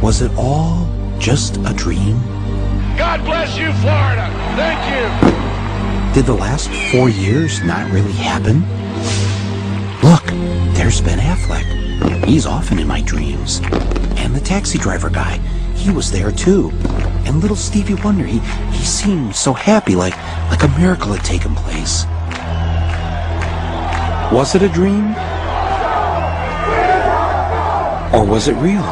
Was it all just a dream? God bless you, Florida. Thank you. Did the last 4 years not really happen? Look, there's Ben Affleck. He's often in my dreams. And the taxi driver guy, he was there too. And little Stevie Wonder, he seemed so happy, like a miracle had taken place. Was it a dream? Or was it real?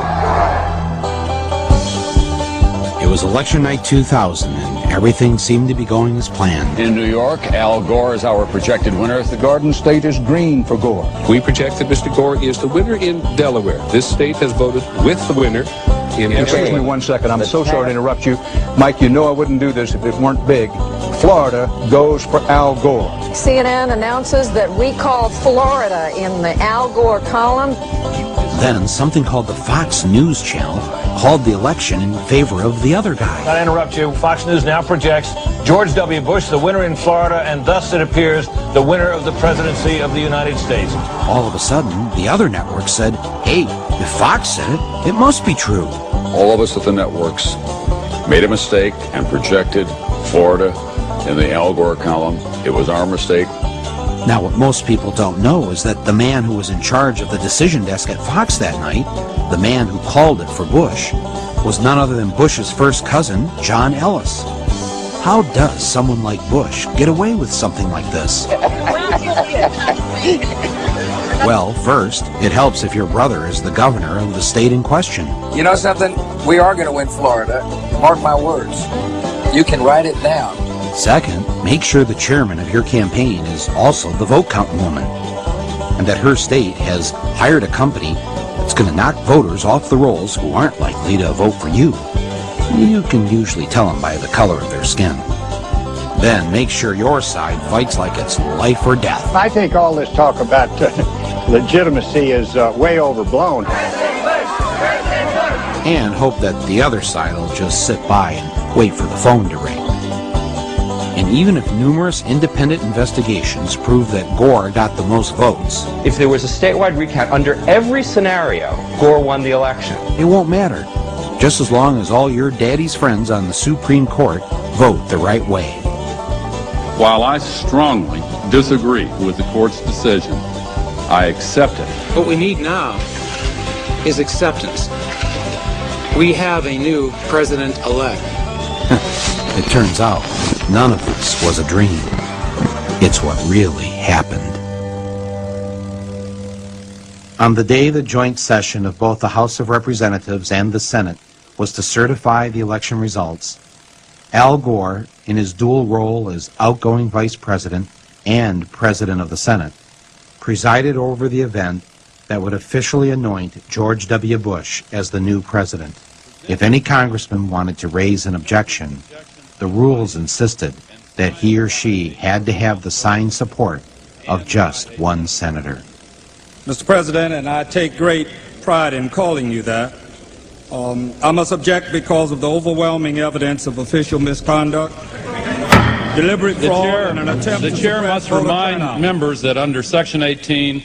It was election night 2000, and everything seemed to be going as planned. In New York, Al Gore is our projected winner. The Garden State is green for Gore. We project that Mr. Gore is the winner in Delaware. This state has voted with the winner in Excuse me 1 second. I'm so sorry to interrupt you. Mike, you know I wouldn't do this if it weren't big. Florida goes for Al Gore. CNN announces that we called Florida in the Al Gore column. Then something called the Fox News Channel called the election in favor of the other guy. I'll interrupt you. Fox News now projects George W. Bush the winner in Florida, and thus it appears the winner of the presidency of the United States. All of a sudden, the other network said, hey, if Fox said it, it must be true. All of us at the networks made a mistake and projected Florida in the Al Gore column. It was our mistake. Now, what most people don't know is that the man who was in charge of the decision desk at Fox that night, the man who called it for Bush, was none other than Bush's first cousin, John Ellis. How does someone like Bush get away with something like this? Well, first, it helps if your brother is the governor of the state in question. You know something? We are going to win Florida. Mark my words. You can write it down. Second, make sure the chairman of your campaign is also the vote counting woman, and that her state has hired a company that's going to knock voters off the rolls who aren't likely to vote for you. You can usually tell them by the color of their skin. Then make sure your side fights like it's life or death. I think all this talk about legitimacy is way overblown. And hope that the other side will just sit by and wait for the phone to ring. And even if numerous independent investigations prove that Gore got the most votes, if there was a statewide recount under every scenario, Gore won the election. It won't matter, just as long as all your daddy's friends on the Supreme Court vote the right way. While I strongly disagree with the court's decision, I accept it. What we need now is acceptance. We have a new president-elect. It turns out none of this was a dream. It's what really happened. On the day the joint session of both the House of Representatives and the Senate was to certify the election results, Al Gore, in his dual role as outgoing Vice President and President of the Senate, presided over the event that would officially anoint George W. Bush as the new president. If any congressman wanted to raise an objection, the rules insisted that he or she had to have the signed support of just one senator. Mr. President, and I take great pride in calling you that, I must object because of the overwhelming evidence of official misconduct, deliberate fraud, and an attempt to suppress voter turnout. The chair must remind members that under Section 18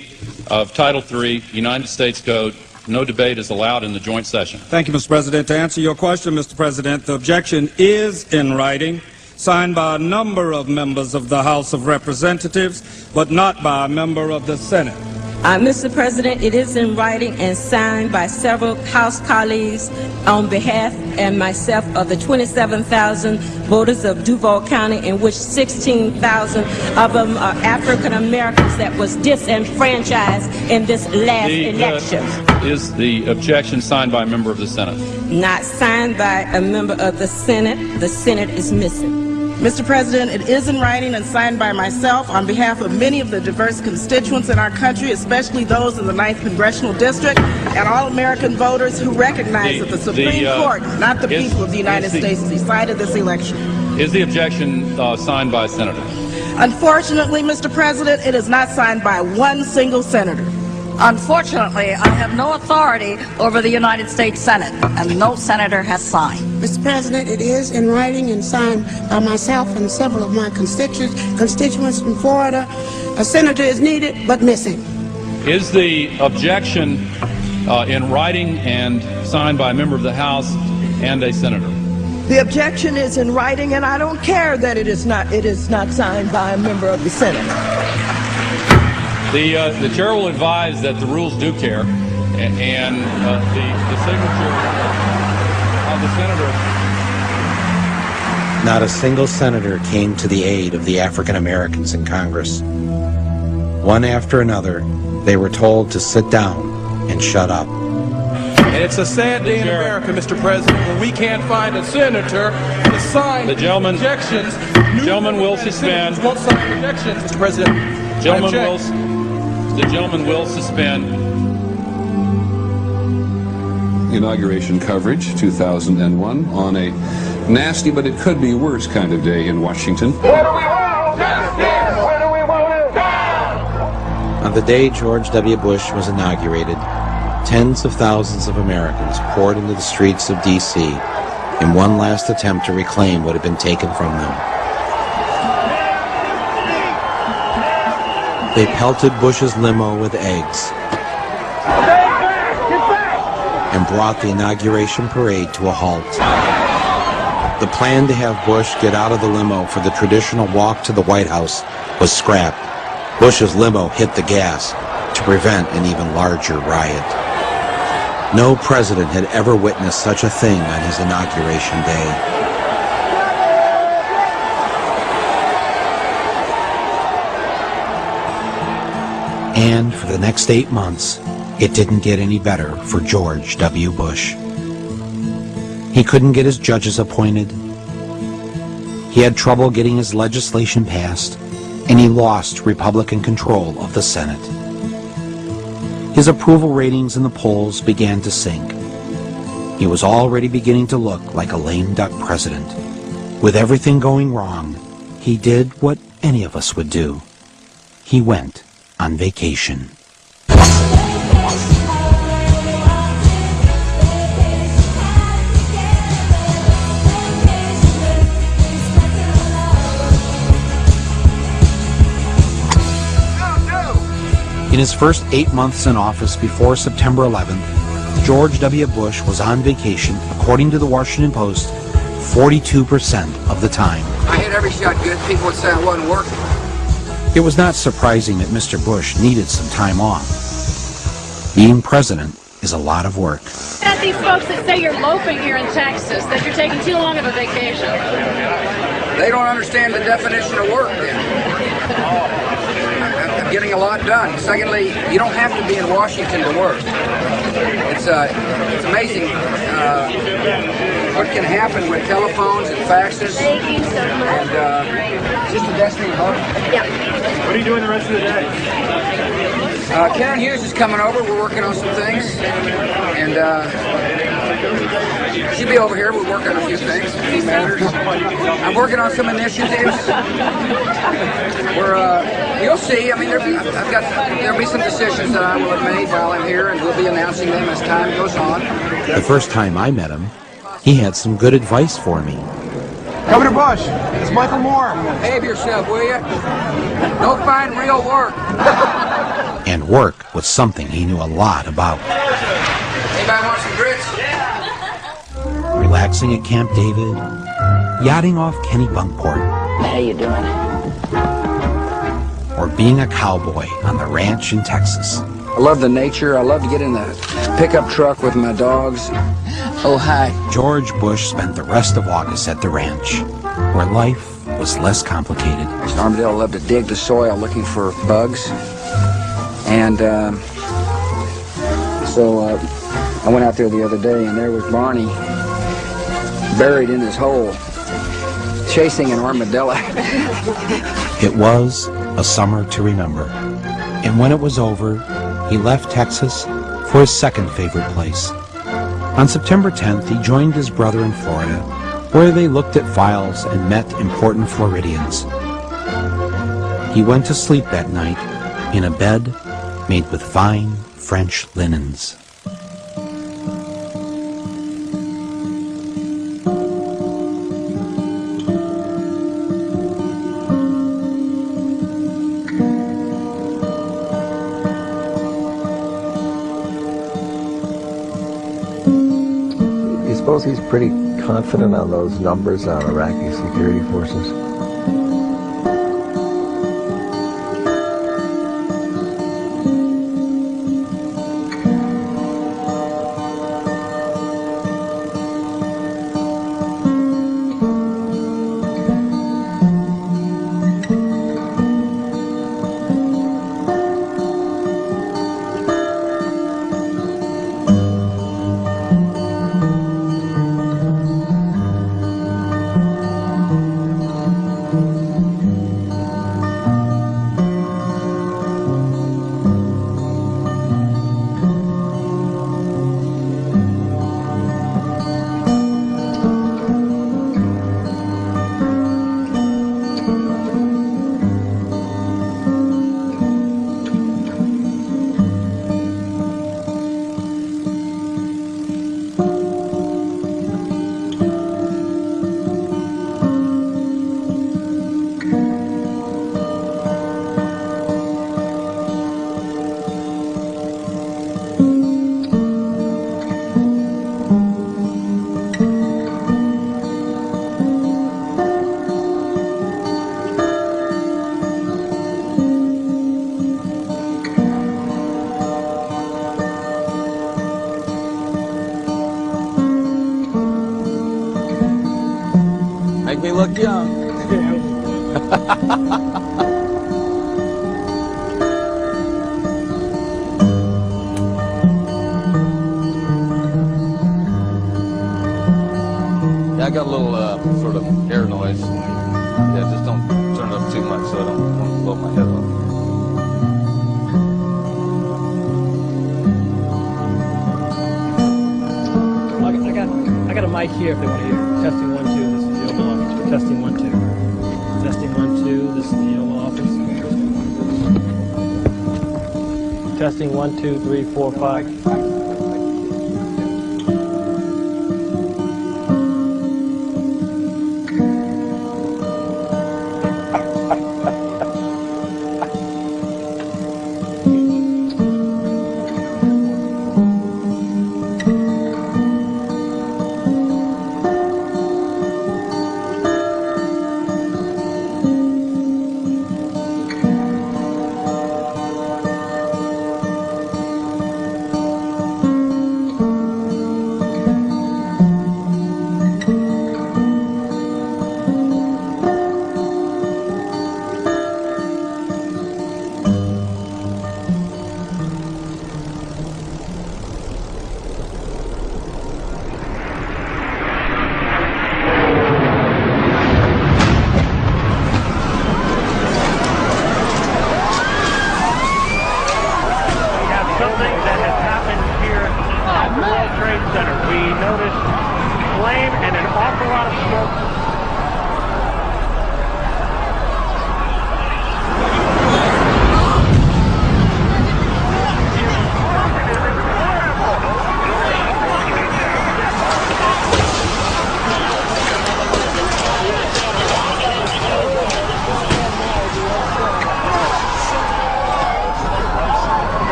of Title III, United States Code, no debate is allowed in the joint session. Thank you, Mr. President. To answer your question, Mr. President, the objection is in writing, signed by a number of members of the House of Representatives, but not by a member of the Senate. Mr. President, it is in writing and signed by several House colleagues on behalf and myself of the 27,000 voters of Duval County, in which 16,000 of them are African Americans that was disenfranchised in this last election. Is the objection signed by a member of the Senate? Not signed by a member of the Senate. The Senate is missing. Mr. President, it is in writing and signed by myself on behalf of many of the diverse constituents in our country, especially those in the 9th Congressional District, and all American voters who recognize that the Supreme Court, not the people of the United States, decided this election. Is the objection signed by a senator? Unfortunately, Mr. President, it is not signed by one single senator. Unfortunately, I have no authority over the United States Senate, and no senator has signed. Mr. President, it is in writing and signed by myself and several of my constituents from Florida. A senator is needed, but missing. Is the objection in writing and signed by a member of the House and a senator. The objection is in writing, and I don't care that it is not signed by a member of the Senate. The chair will advise that the rules do care, and the signature of the senator. Not a single senator came to the aid of the African Americans in Congress. One after another, they were told to sit down and shut up. And it's a sad day in America, Mr. President, when we can't find a senator to sign objections. The gentleman will suspend. Won't sign objections, Mr. President. The gentleman will suspend. Inauguration coverage, 2001, on a nasty but it could be worse kind of day in Washington. On the day George W. Bush was inaugurated, tens of thousands of Americans poured into the streets of D.C. in one last attempt to reclaim what had been taken from them. They pelted Bush's limo with eggs and brought the inauguration parade to a halt. The plan to have Bush get out of the limo for the traditional walk to the White House was scrapped. Bush's limo hit the gas to prevent an even larger riot. No president had ever witnessed such a thing on his inauguration day. And for the next 8 months, it didn't get any better for George W. Bush. He couldn't get his judges appointed. He had trouble getting his legislation passed, and he lost Republican control of the Senate. His approval ratings in the polls began to sink. He was already beginning to look like a lame duck president. With everything going wrong, he did what any of us would do. He went on vacation. In his first 8 months in office before September 11th, George W. Bush was on vacation, according to the Washington Post, 42% of the time. I hit every shot good. People would say I wasn't working. It was not surprising that Mr. Bush needed some time off. Being president is a lot of work. At these folks that say you're loafing here in Texas, that you're taking too long of a vacation. They don't understand the definition of work then. I'm getting a lot done. Secondly, you don't have to be in Washington to work. It's amazing what can happen with telephones and faxes. Thank you so much. And just a destiny hug. Yeah. What are you doing the rest of the day? Karen Hughes is coming over. We're working on some things. And she'll be over here. We're working on a few things, a few matters. I'm working on some initiatives. You'll see. I mean, there'll be some decisions that I will have made while I'm here, and we'll be announcing them as time goes on. The first time I met him, he had some good advice for me. Governor Bush, it's Michael Moore. Behave yourself, will you? Don't find real work. And work was something he knew a lot about. Anybody want some grits? Relaxing at Camp David, yachting off Kennebunkport. How you doing? Or being a cowboy on the ranch in Texas. I love the nature. I love to get in the pickup truck with my dogs. Oh, hi. George Bush spent the rest of August at the ranch, where life was less complicated. Mr. Armadale loved to dig the soil looking for bugs. And so I went out there the other day, and there was Barney buried in his hole, chasing an armadillo. It was a summer to remember. And when it was over, he left Texas for his second favorite place. On September 10th, he joined his brother in Florida, where they looked at files and met important Floridians. He went to sleep that night in a bed made with fine French linens. suppose he's pretty confident on those numbers on Iraqi security forces? Make me look young. Yeah, I got a little sort of air noise. Yeah, just don't turn it up too much so I don't blow my head off. I got a mic here if they want to hear. Testing 1 2. This is the Oval Office. Testing 1 2. Testing 1 2. This is the Oval Office. Testing 1 2 3 4 5.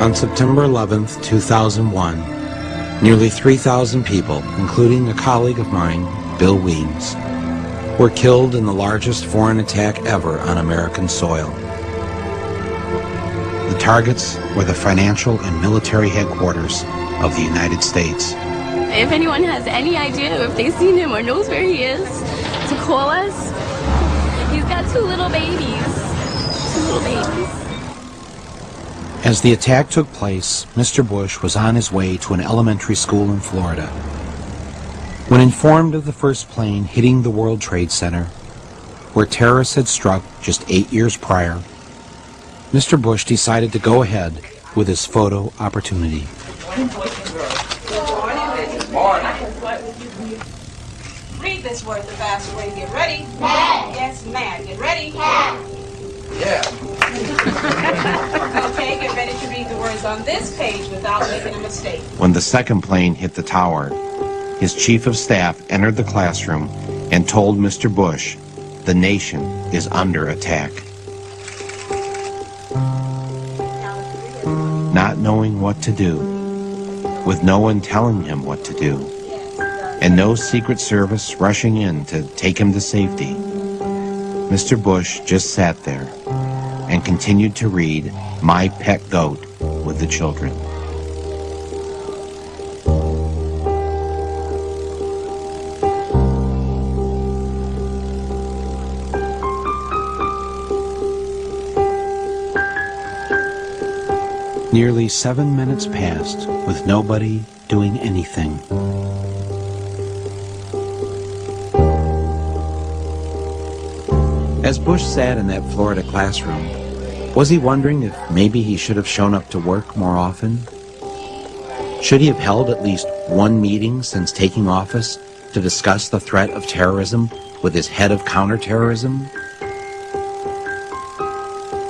On September 11th, 2001, nearly 3,000 people, including a colleague of mine, Bill Weems, were killed in the largest foreign attack ever on American soil. The targets were the financial and military headquarters of the United States. If anyone has any idea, if they've seen him or knows where he is, to call us. He's got two little babies. As the attack took place, Mr. Bush was on his way to an elementary school in Florida. When informed of the first plane hitting the World Trade Center, where terrorists had struck just 8 years prior, Mr. Bush decided to go ahead with his photo opportunity. Read this word the fast way. Get ready. Mad. Yes, mad. Get ready. Mad. Yeah. Okay, get ready to read the words on this page without making a mistake. When the second plane hit the tower, his chief of staff entered the classroom and told Mr. Bush, the nation is under attack. Not knowing what to do, with no one telling him what to do, and no Secret Service rushing in to take him to safety, Mr. Bush just sat there and continued to read My Pet Goat with the children. Nearly 7 minutes passed with nobody doing anything. As Bush sat in that Florida classroom, was he wondering if maybe he should have shown up to work more often? Should he have held at least one meeting since taking office to discuss the threat of terrorism with his head of counterterrorism?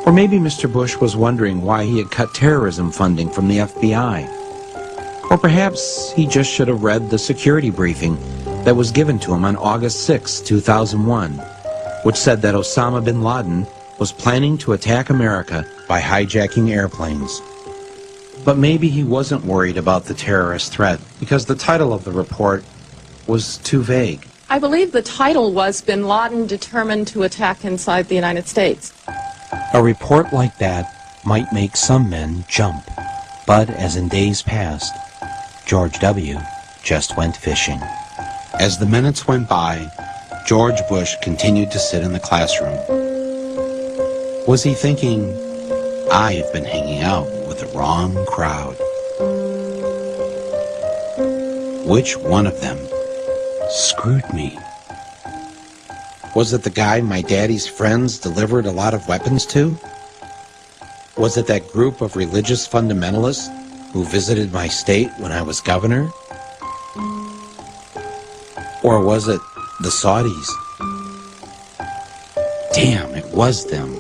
Or maybe Mr. Bush was wondering why he had cut terrorism funding from the FBI. Or perhaps he just should have read the security briefing that was given to him on August 6, 2001, which said that Osama bin Laden was planning to attack America by hijacking airplanes. But maybe he wasn't worried about the terrorist threat because the title of the report was too vague. I believe the title was Bin Laden Determined to Attack Inside the United States. A report like that might make some men jump. But as in days past, George W. just went fishing. As the minutes went by, George Bush continued to sit in the classroom. Was he thinking, I've been hanging out with the wrong crowd? Which one of them screwed me? Was it the guy my daddy's friends delivered a lot of weapons to? Was it that group of religious fundamentalists who visited my state when I was governor? Or was it the Saudis? Damn, it was them.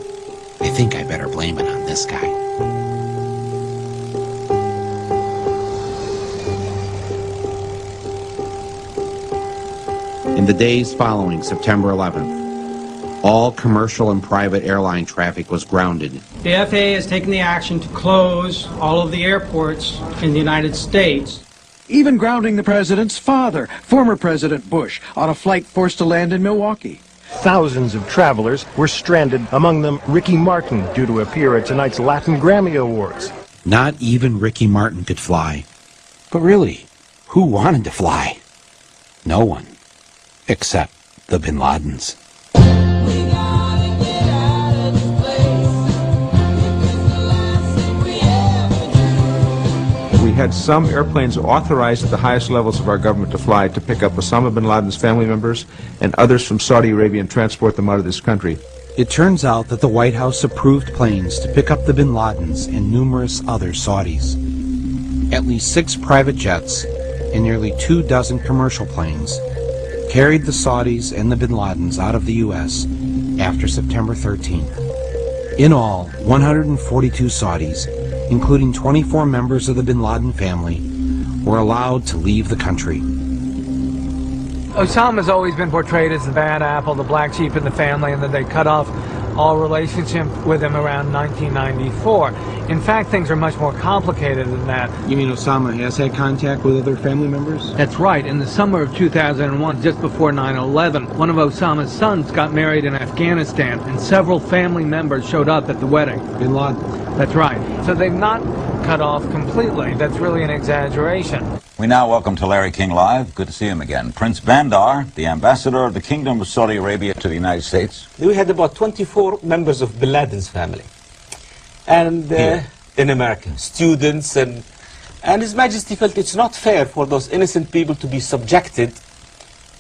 I think I better blame it on this guy. In the days following September 11th, all commercial and private airline traffic was grounded. The FAA has taken the action to close all of the airports in the United States. Even grounding the president's father, former President Bush, on a flight forced to land in Milwaukee. Thousands of travelers were stranded, among them Ricky Martin, due to appear at tonight's Latin Grammy Awards. Not even Ricky Martin could fly. But really, who wanted to fly? No one. Except the Bin Ladens. We had some airplanes authorized at the highest levels of our government to fly to pick up Osama bin Laden's family members and others from Saudi Arabia and transport them out of this country. It turns out that the White House approved planes to pick up the Bin Ladens and numerous other Saudis. At least 6 private jets and nearly 24 commercial planes carried the Saudis and the Bin Ladens out of the U.S. after September 13th. In all, 142 Saudis, including 24 members of the Bin Laden family, were allowed to leave the country. Osama's always been portrayed as the bad apple, the black sheep in the family, and that they cut off all relationship with him around 1994. In fact, things are much more complicated than that. You mean Osama has had contact with other family members? That's right. In the summer of 2001, just before 9/11, one of Osama's sons got married in Afghanistan, and several family members showed up at the wedding. Bin Laden. That's right. So they've not cut off completely. That's really an exaggeration. We now welcome to Larry King Live. Good to see him again. Prince Bandar, the ambassador of the Kingdom of Saudi Arabia to the United States. We had about 24 members of Bin Laden's family. And in America, students, and His Majesty felt it's not fair for those innocent people to be subjected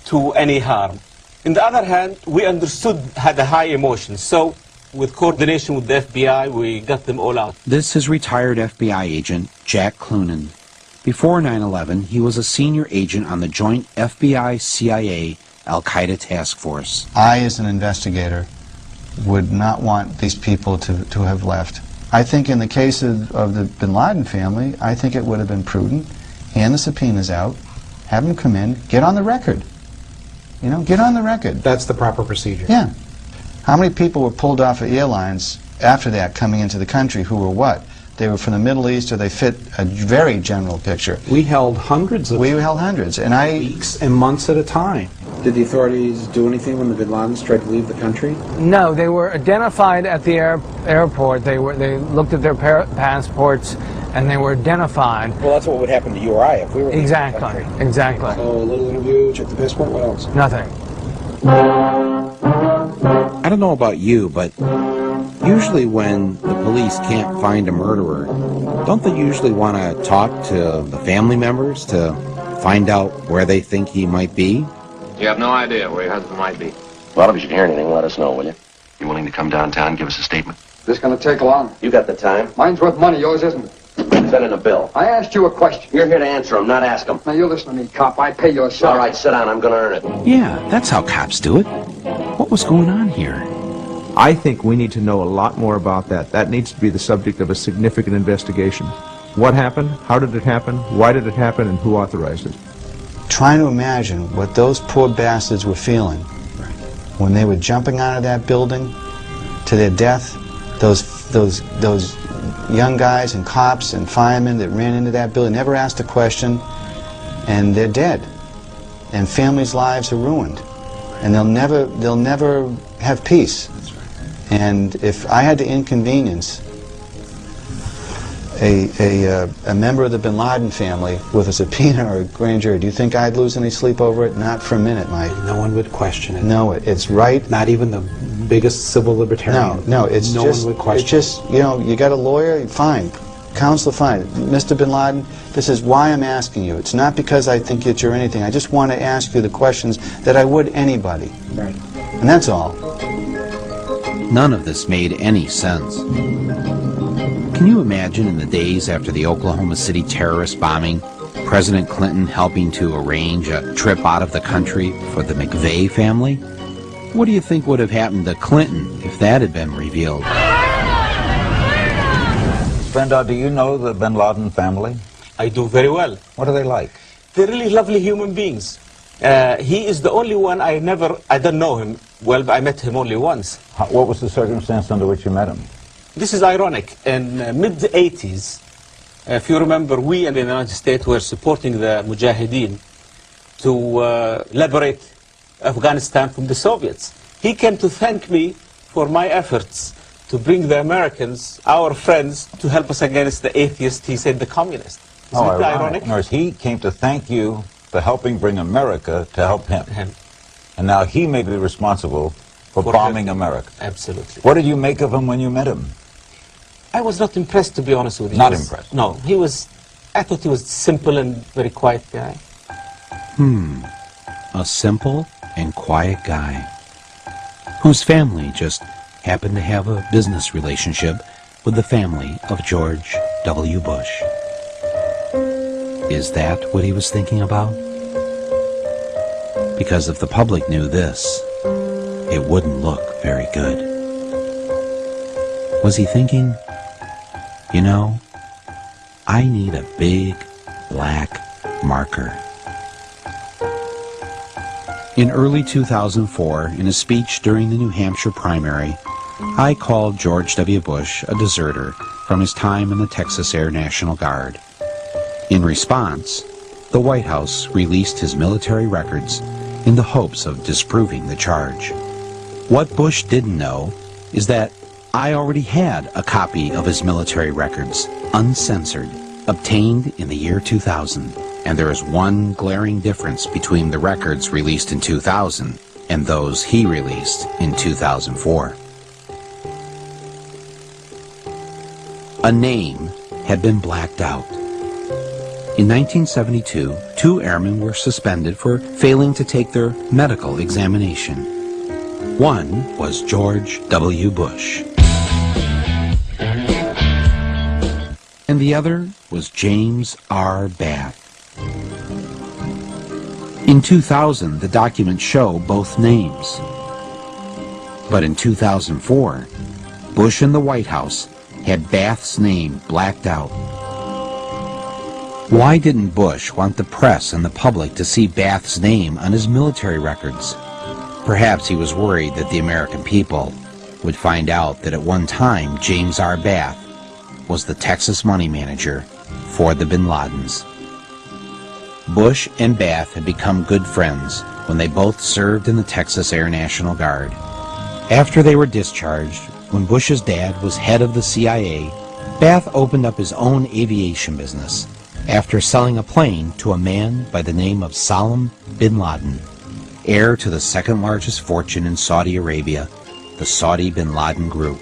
to any harm. On the other hand, we understood, had a high emotion, so with coordination with the FBI, we got them all out. This is retired FBI agent Jack Clunan. Before 9/11, he was a senior agent on the joint FBI-CIA Al-Qaeda task force. I, as an investigator, would not want these people to have left. I think in the case of the Bin Laden family, I think it would have been prudent. Hand the subpoenas out, have them come in, get on the record. You know, get on the record. That's the proper procedure. Yeah. How many people were pulled off of airlines after that coming into the country who were what? They were from the Middle East, or they fit a very general picture. We held hundreds of and weeks and months at a time. Did the authorities do anything when the Bin Ladens tried to leave the country? No, they were identified at the airport. They looked at their passports, and they were identified. Well, that's what would happen to you or I if we were exactly. Exactly. So a little interview, check the passport. What else? Nothing. I don't know about you, but usually when the police can't find a murderer, don't they usually want to talk to the family members to find out where they think he might be? You have no idea where your husband might be. Well, if you should hear anything, let us know, will you? You willing to come downtown and give us a statement? This gonna take long? You got the time. Mine's worth money, yours isn't. Send in a bill. I asked you a question. You're here to answer them, not ask them. Now, you listen to me, cop. I pay your salary. All right, sit down. I'm gonna earn it. Yeah, that's how cops do it. What was going on here? I think we need to know a lot more about that. That needs to be the subject of a significant investigation. What happened? How did it happen? Why did it happen? And who authorized it? Trying to imagine what those poor bastards were feeling when they were jumping out of that building to their death. Those young guys and cops and firemen that ran into that building never asked a question, and they're dead. And families' lives are ruined, and they'll never have peace. And if I had to inconvenience a member of the Bin Laden family with a subpoena or a grand jury, do you think I'd lose any sleep over it? Not for a minute, Mike. No one would question it. No, it's right. Not even the biggest civil libertarian. No, it's no just, one would question. It's just, you know, you got a lawyer, fine. Counselor, fine. Mr. Bin Laden, this is why I'm asking you. It's not because I think that you're anything. I just want to ask you the questions that I would anybody. Right. And that's all. None of this made any sense. Can you imagine in the days after the Oklahoma City terrorist bombing, President Clinton helping to arrange a trip out of the country for the McVeigh family? What do you think would have happened to Clinton if that had been revealed? Bandar, do you know the Bin Laden family? I do very well. What are they like? They're really lovely human beings. He is the only one I don't know him well, but I met him only once. What was the circumstance under which you met him? This is ironic. In mid-80s, if you remember, we in the United States were supporting the Mujahideen to liberate Afghanistan from the Soviets. He came to thank me for my efforts to bring the Americans, our friends, to help us against the atheists, he said the communists. Isn't it ironic? Norris, he came to thank you for helping bring America to help him. And now he may be responsible for bombing America. Absolutely. What did you make of him when you met him? I was not impressed, to be honest with you. Not impressed? No, I thought he was simple and very quiet guy. A simple and quiet guy whose family just happened to have a business relationship with the family of George W. Bush. Is that what he was thinking about? Because if the public knew this, it wouldn't look very good. Was he thinking, you know, I need a big black marker? In early 2004, in a speech during the New Hampshire primary, I called George W. Bush a deserter from his time in the Texas Air National Guard. In response, the White House released his military records in the hopes of disproving the charge. What Bush didn't know is that I already had a copy of his military records, uncensored, obtained in the year 2000. And there is one glaring difference between the records released in 2000 and those he released in 2004. A name had been blacked out. In 1972, 2 airmen were suspended for failing to take their medical examination. One was George W. Bush, and the other was James R. Bath. In 2000, the documents show both names. But in 2004, Bush and the White House had Bath's name blacked out. Why didn't Bush want the press and the public to see Bath's name on his military records? Perhaps he was worried that the American people would find out that at one time James R. Bath was the Texas money manager for the Bin Ladens. Bush and Bath had become good friends when they both served in the Texas Air National Guard. After they were discharged, when Bush's dad was head of the CIA, Bath opened up his own aviation business after selling a plane to a man by the name of Salam bin Laden, heir to the second largest fortune in Saudi Arabia, the Saudi bin Laden Group.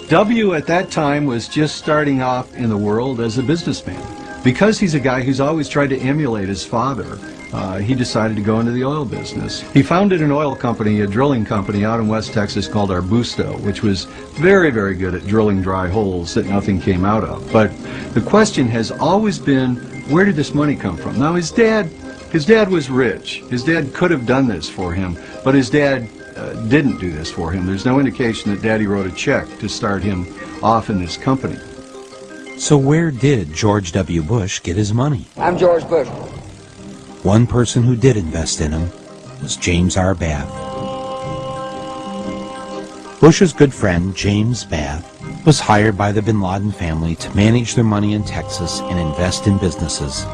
W at that time was just starting off in the world as a businessman. Because he's a guy who's always tried to emulate his father, he decided to go into the oil business. He founded an oil company, a drilling company out in West Texas called Arbusto, which was very, very good at drilling dry holes that nothing came out of. But the question has always been, where did this money come from? Now his dad was rich. His dad could have done this for him, but his dad didn't do this for him. There's no indication that Daddy wrote a check to start him off in this company. So where did George W. Bush get his money? I'm George Bush. One person who did invest in him was James R. Bath. Bush's good friend, James Bath, was hired by the Bin Laden family to manage their money in Texas and invest in businesses.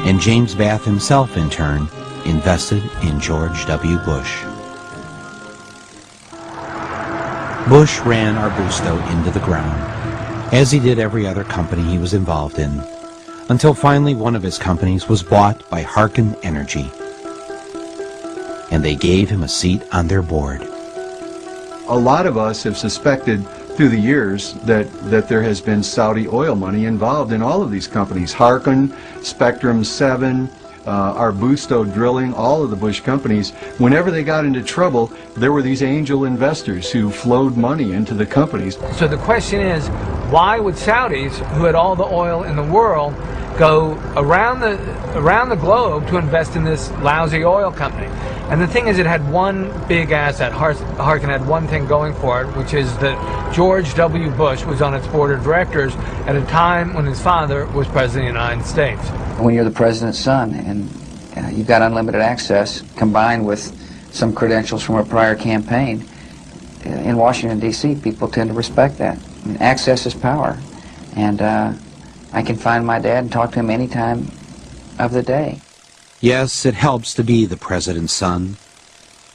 And James Bath himself, in turn, invested in George W. Bush. Bush ran Arbusto into the ground, as he did every other company he was involved in, until finally one of his companies was bought by Harken Energy, and they gave him a seat on their board. A lot of us have suspected through the years that there has been Saudi oil money involved in all of these companies. Harken, Spectrum 7, Arbusto Drilling, all of the Bush companies, whenever they got into trouble, there were these angel investors who flowed money into the companies. So the question is, why would Saudis, who had all the oil in the world, go around the globe to invest in this lousy oil company? And the thing is, it had one big asset. Harken had one thing going for it, which is that George W. Bush was on its board of directors at a time when his father was president of the United States. When you're the president's son and you've got unlimited access combined with some credentials from a prior campaign, in Washington, D.C., people tend to respect that. I mean, access is power. And I can find my dad and talk to him any time of the day. Yes, it helps to be the president's son,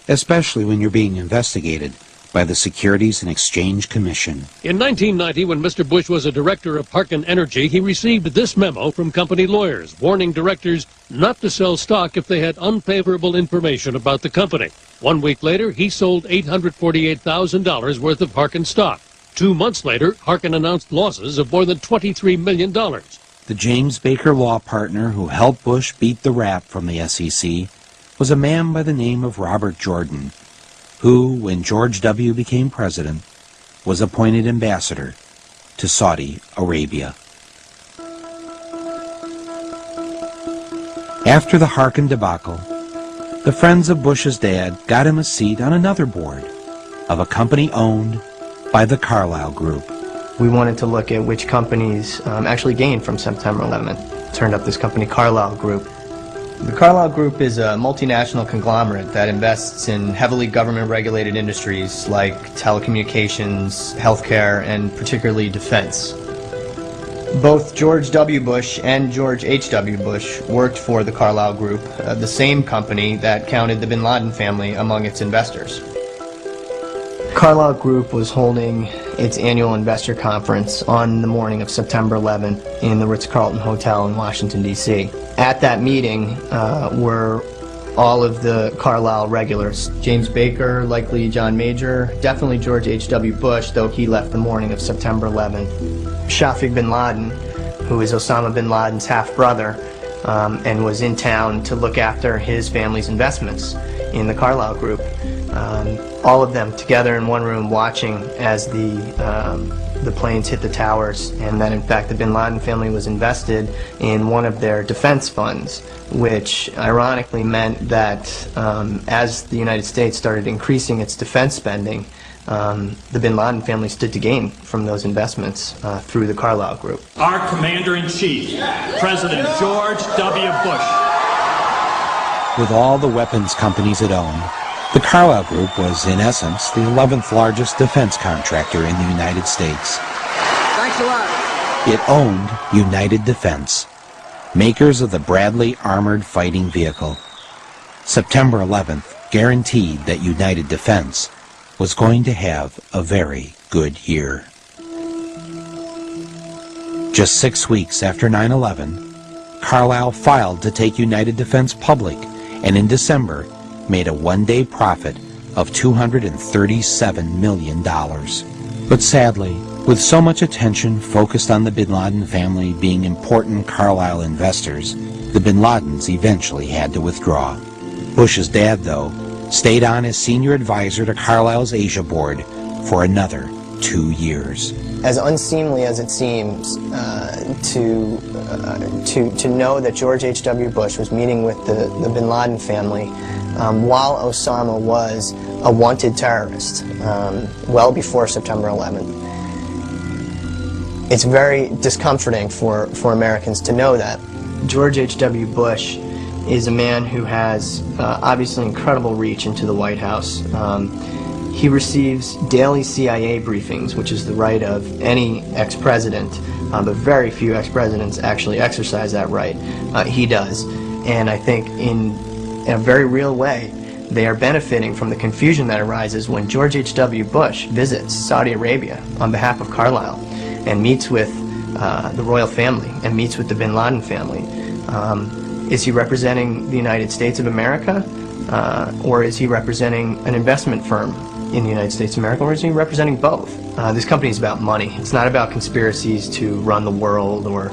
especially when you're being investigated by the Securities and Exchange Commission. In 1990, when Mr. Bush was a director of Harken Energy, he received this memo from company lawyers, warning directors not to sell stock if they had unfavorable information about the company. 1 week later, he sold $848,000 worth of Harken stock. 2 months later, Harken announced losses of more than $23 million. The James Baker law partner who helped Bush beat the rap from the SEC was a man by the name of Robert Jordan, who, when George W. became president, was appointed ambassador to Saudi Arabia. After the Harken debacle, the friends of Bush's dad got him a seat on another board of a company owned by the Carlyle Group. We wanted to look at which companies actually gained from September 11th. Turned up this company, Carlyle Group. The Carlyle Group is a multinational conglomerate that invests in heavily government-regulated industries like telecommunications, healthcare, and particularly defense. Both George W. Bush and George H.W. Bush worked for the Carlyle Group, the same company that counted the bin Laden family among its investors. Carlyle Group was holding its annual investor conference on the morning of September 11th in the Ritz-Carlton Hotel in Washington, D.C. At that meeting were all of the Carlyle regulars. James Baker, likely John Major, definitely George H.W. Bush, though he left the morning of September 11th. Shafiq bin Laden, who is Osama bin Laden's half-brother, and was in town to look after his family's investments in the Carlyle Group. All of them together in one room watching as the planes hit the towers, and that in fact the bin Laden family was invested in one of their defense funds, which ironically meant that as the United States started increasing its defense spending, the bin Laden family stood to gain from those investments through the Carlyle Group. Our Commander-in-Chief, President George W. Bush. With all the weapons companies it owned, the Carlyle Group was, in essence, the 11th largest defense contractor in the United States. Thanks a lot. It owned United Defense, makers of the Bradley Armored Fighting Vehicle. September 11th guaranteed that United Defense was going to have a very good year. Just 6 weeks after 9/11, Carlyle filed to take United Defense public, and in December made a one-day profit of $237 million. But sadly, with so much attention focused on the bin Laden family being important Carlyle investors, the bin Ladens eventually had to withdraw. Bush's dad, though, stayed on as senior advisor to Carlyle's Asia board for another 2 years. As unseemly as it seems to know that George H.W. Bush was meeting with the bin Laden family while Osama was a wanted terrorist well before September 11th. It's very discomforting for Americans to know that. George H.W. Bush is a man who has obviously incredible reach into the White House. He receives daily CIA briefings, which is the right of any ex-president, but very few ex-presidents actually exercise that right. He does. And I think in a very real way, they are benefiting from the confusion that arises when George H.W. Bush visits Saudi Arabia on behalf of Carlyle and meets with the royal family and meets with the bin Laden family. Is he representing the United States of America, or is he representing an investment firm in the United States of America, or is he representing both? This company is about money. It's not about conspiracies to run the world or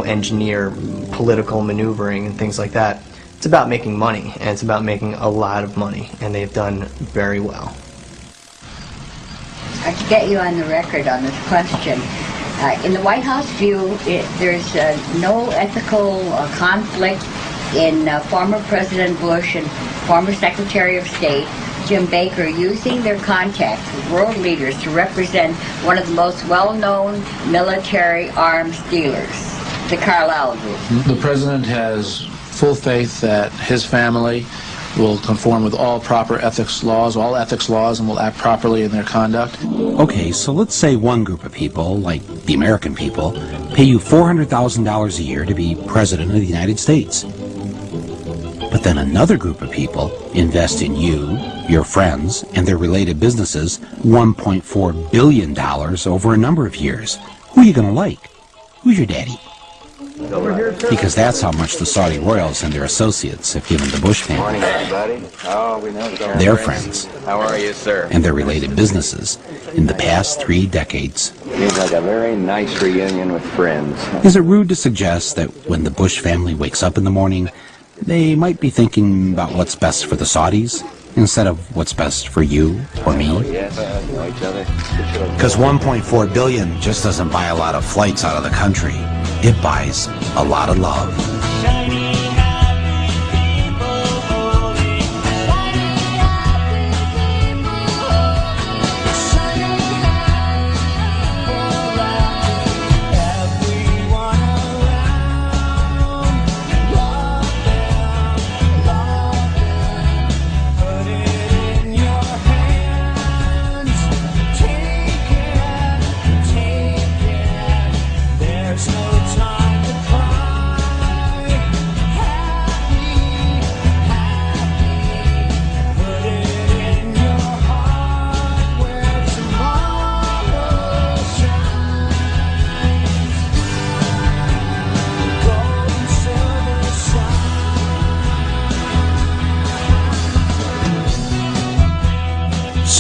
engineer political maneuvering and things like that. It's about making money, and it's about making a lot of money, and they've done very well. To get you on the record on this question, in the White House view, there's no ethical conflict in former President Bush and former Secretary of State Jim Baker using their contacts with world leaders to represent one of the most well-known military arms dealers, the Carlyle Group. The President has full faith that his family will conform with all proper ethics laws, and will act properly in their conduct. Okay, so let's say one group of people, like the American people, pay you $400,000 a year to be President of the United States. But then another group of people invest in you, your friends, and their related businesses $1.4 billion over a number of years. Who are you going to like? Who's your daddy? Because that's how much the Saudi royals and their associates have given the Bush family, Morning, everybody. Oh, we know their friends, How are you, sir? and their related businesses in the past 3 decades. Seems like a very nice reunion with friends. Is it rude to suggest that when the Bush family wakes up in the morning, they might be thinking about what's best for the Saudis instead of what's best for you or me? Yes, know each other. Because $1.4 billion just doesn't buy a lot of flights out of the country. It buys a lot of love.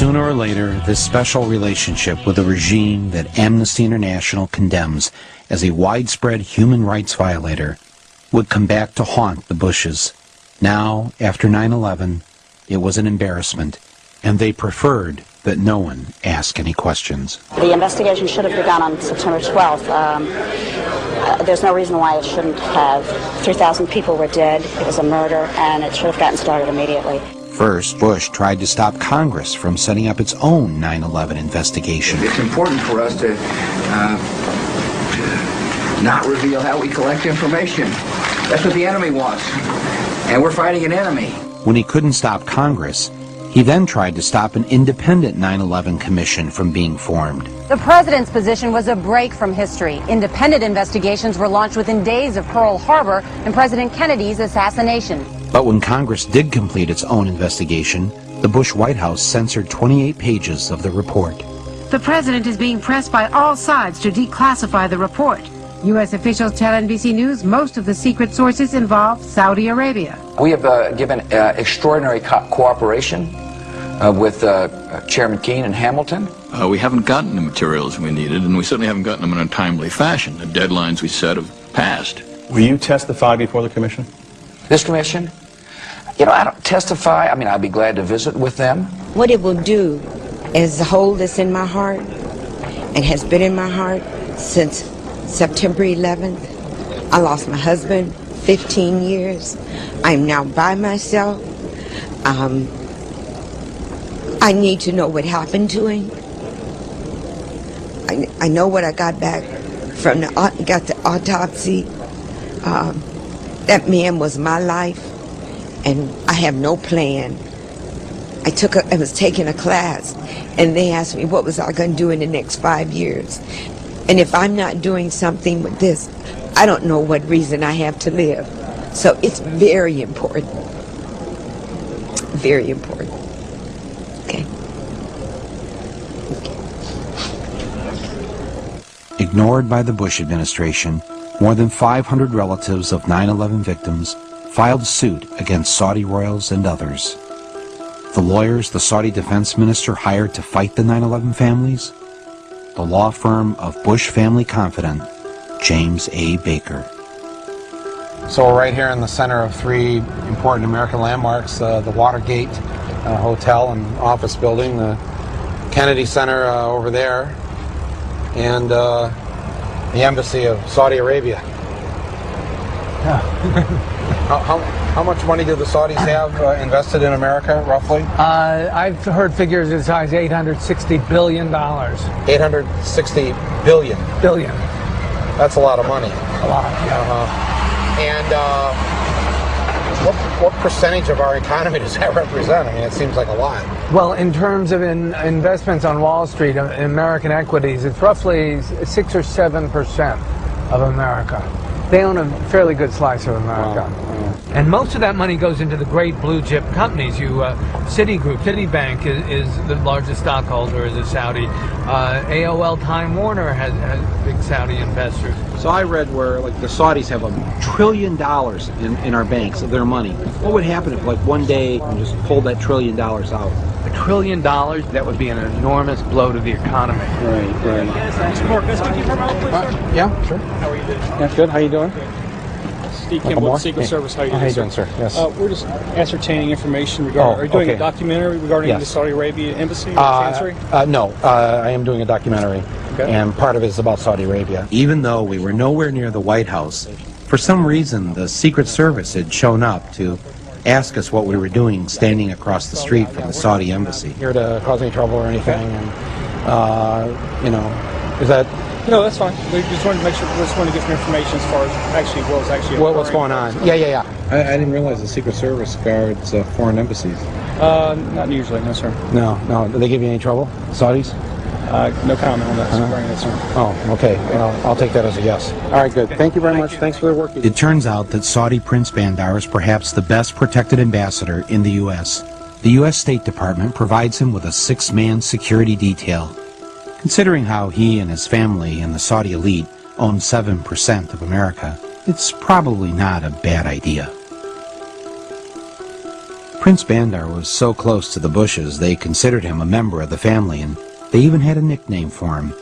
Sooner or later, this special relationship with a regime that Amnesty International condemns as a widespread human rights violator would come back to haunt the Bushes. Now, after 9/11, it was an embarrassment, and they preferred that no one ask any questions. The investigation should have begun on September 12th. There's no reason why it shouldn't have. 3,000 people were dead. It was a murder, and it should have gotten started immediately. First, Bush tried to stop Congress from setting up its own 9/11 investigation. It's important for us to not reveal how we collect information. That's what the enemy wants. And we're fighting an enemy. When he couldn't stop Congress, he then tried to stop an independent 9/11 commission from being formed. The president's position was a break from history. Independent investigations were launched within days of Pearl Harbor and President Kennedy's assassination. But when Congress did complete its own investigation, the Bush White House censored 28 pages of the report. The president is being pressed by all sides to declassify the report. U.S. officials tell NBC News most of the secret sources involve Saudi Arabia. We have given extraordinary cooperation with Chairman Keane and Hamilton. We haven't gotten the materials we needed, and we certainly haven't gotten them in a timely fashion. The deadlines we set have passed. Will you testify before the commission? This commission? You know, I don't testify. I mean, I'd be glad to visit with them. What it will do is hold this in my heart and has been in my heart since September 11th. I lost my husband, 15 years. I'm now by myself. I need to know what happened to him. I know what I got back from the autopsy. That man was my life, and I have no plan. I was taking a class, and they asked me what was I going to do in the next 5 years. And if I'm not doing something with this, I don't know what reason I have to live. So it's very important. Very important. Okay. Ignored by the Bush administration, more than 500 relatives of 9/11 victims filed suit against Saudi royals and others. The lawyers the Saudi defense minister hired to fight the 9/11 families? The law firm of Bush family confidant, James A. Baker. So we're right here in the center of three important American landmarks, the Watergate Hotel and office building, the Kennedy Center over there, and the Embassy of Saudi Arabia. How much money do the Saudis have invested in America, roughly? I've heard figures as high as $860 billion. $860 billion. Billion. That's a lot of money. A lot, yeah. And what percentage of our economy does that represent? I mean, it seems like a lot. Well, in terms of investments on Wall Street, American equities, it's roughly 6 or 7% of America. They own a fairly good slice of America. Wow. And most of that money goes into the great blue chip companies. Citigroup, Citibank is the largest stockholder, is a Saudi. AOL Time Warner has big Saudi investors. So I read where like the Saudis have $1 trillion in our banks of their money. What would happen if like one day we just pulled that $1 trillion out? $1 trillion? That would be an enormous blow to the economy. Right. Mr. Moore, can I speak to you for a moment, please, sir? Yeah, sure. How are you doing? Yeah, good. How you doing? Steve Kimball, Secret Service. How are you doing, How you doing, sir? Yes. We're just ascertaining information regarding. Are you doing a documentary regarding the Saudi Arabia embassy or chancery? No, I am doing a documentary, and part of it is about Saudi Arabia. Even though we were nowhere near the White House, for some reason the Secret Service had shown up to ask us what we were doing standing across the street from the Saudi embassy. Here to cause any trouble or anything, and is that... No, that's fine. We just wanted to make sure. We just wanted to get some information as far as what's going on. Yeah. I didn't realize the Secret Service guards foreign embassies. Not usually, no, sir. No. Did they give you any trouble, Saudis? No comment on that. Sir. Oh, okay. Well, I'll take that as a yes. All right, good. Thank you very much. Thanks for the work. It turns out that Saudi Prince Bandar is perhaps the best protected ambassador in the U.S. The U.S. State Department provides him with a 6-man security detail. Considering how he and his family and the Saudi elite own 7% of America, it's probably not a bad idea. Prince Bandar was so close to the Bushes they considered him a member of the family, and they even had a nickname for him,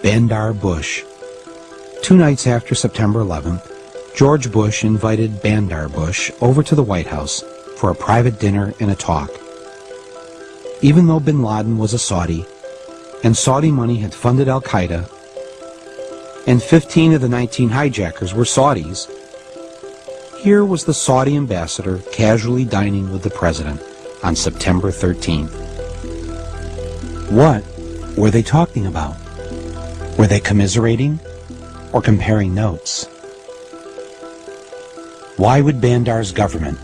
Bandar Bush. 2 nights after September 11th, George Bush invited Bandar Bush over to the White House for a private dinner and a talk. Even though bin Laden was a Saudi, and Saudi money had funded Al-Qaeda, and 15 of the 19 hijackers were Saudis, here was the Saudi ambassador casually dining with the president on September 13th. What were they talking about? Were they commiserating or comparing notes? Why would Bandar's government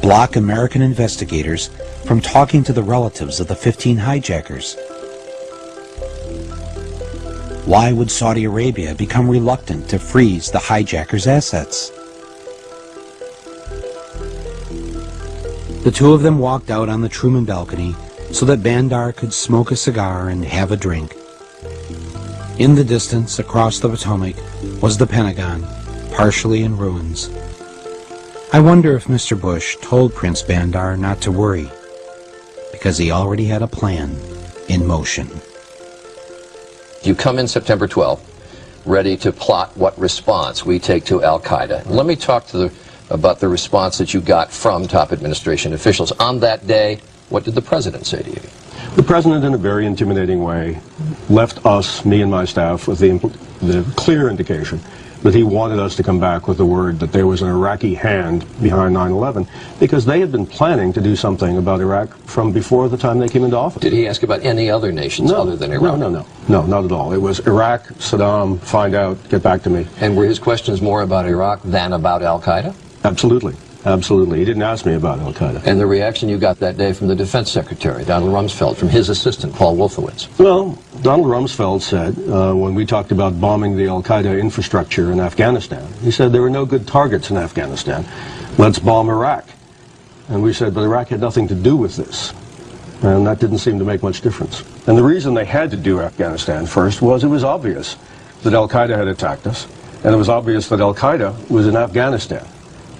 block American investigators from talking to the relatives of the 15 hijackers? Why would Saudi Arabia become reluctant to freeze the hijackers' assets? The two of them walked out on the Truman balcony so that Bandar could smoke a cigar and have a drink. In the distance, across the Potomac, was the Pentagon, partially in ruins. I wonder if Mr. Bush told Prince Bandar not to worry, because he already had a plan in motion. You come in September 12th, ready to plot what response we take to Al-Qaeda. Let me talk about the response that you got from top administration officials. On that day, what did the president say to you? The president, in a very intimidating way, left us, me and my staff, with the clear indication that he wanted us to come back with the word that there was an Iraqi hand behind 9/11, because they had been planning to do something about Iraq from before the time they came into office. Did he ask about any other nations other than Iraq? No, not at all. It was Iraq, Saddam, find out, get back to me. And were his questions more about Iraq than about Al-Qaeda? Absolutely. Absolutely. He didn't ask me about Al-Qaeda. And the reaction you got that day from the defense secretary, Donald Rumsfeld, from his assistant, Paul Wolfowitz? Well, Donald Rumsfeld said, when we talked about bombing the Al-Qaeda infrastructure in Afghanistan, he said there were no good targets in Afghanistan. Let's bomb Iraq. And we said, but Iraq had nothing to do with this. And that didn't seem to make much difference. And the reason they had to do Afghanistan first was it was obvious that Al-Qaeda had attacked us, and it was obvious that Al-Qaeda was in Afghanistan.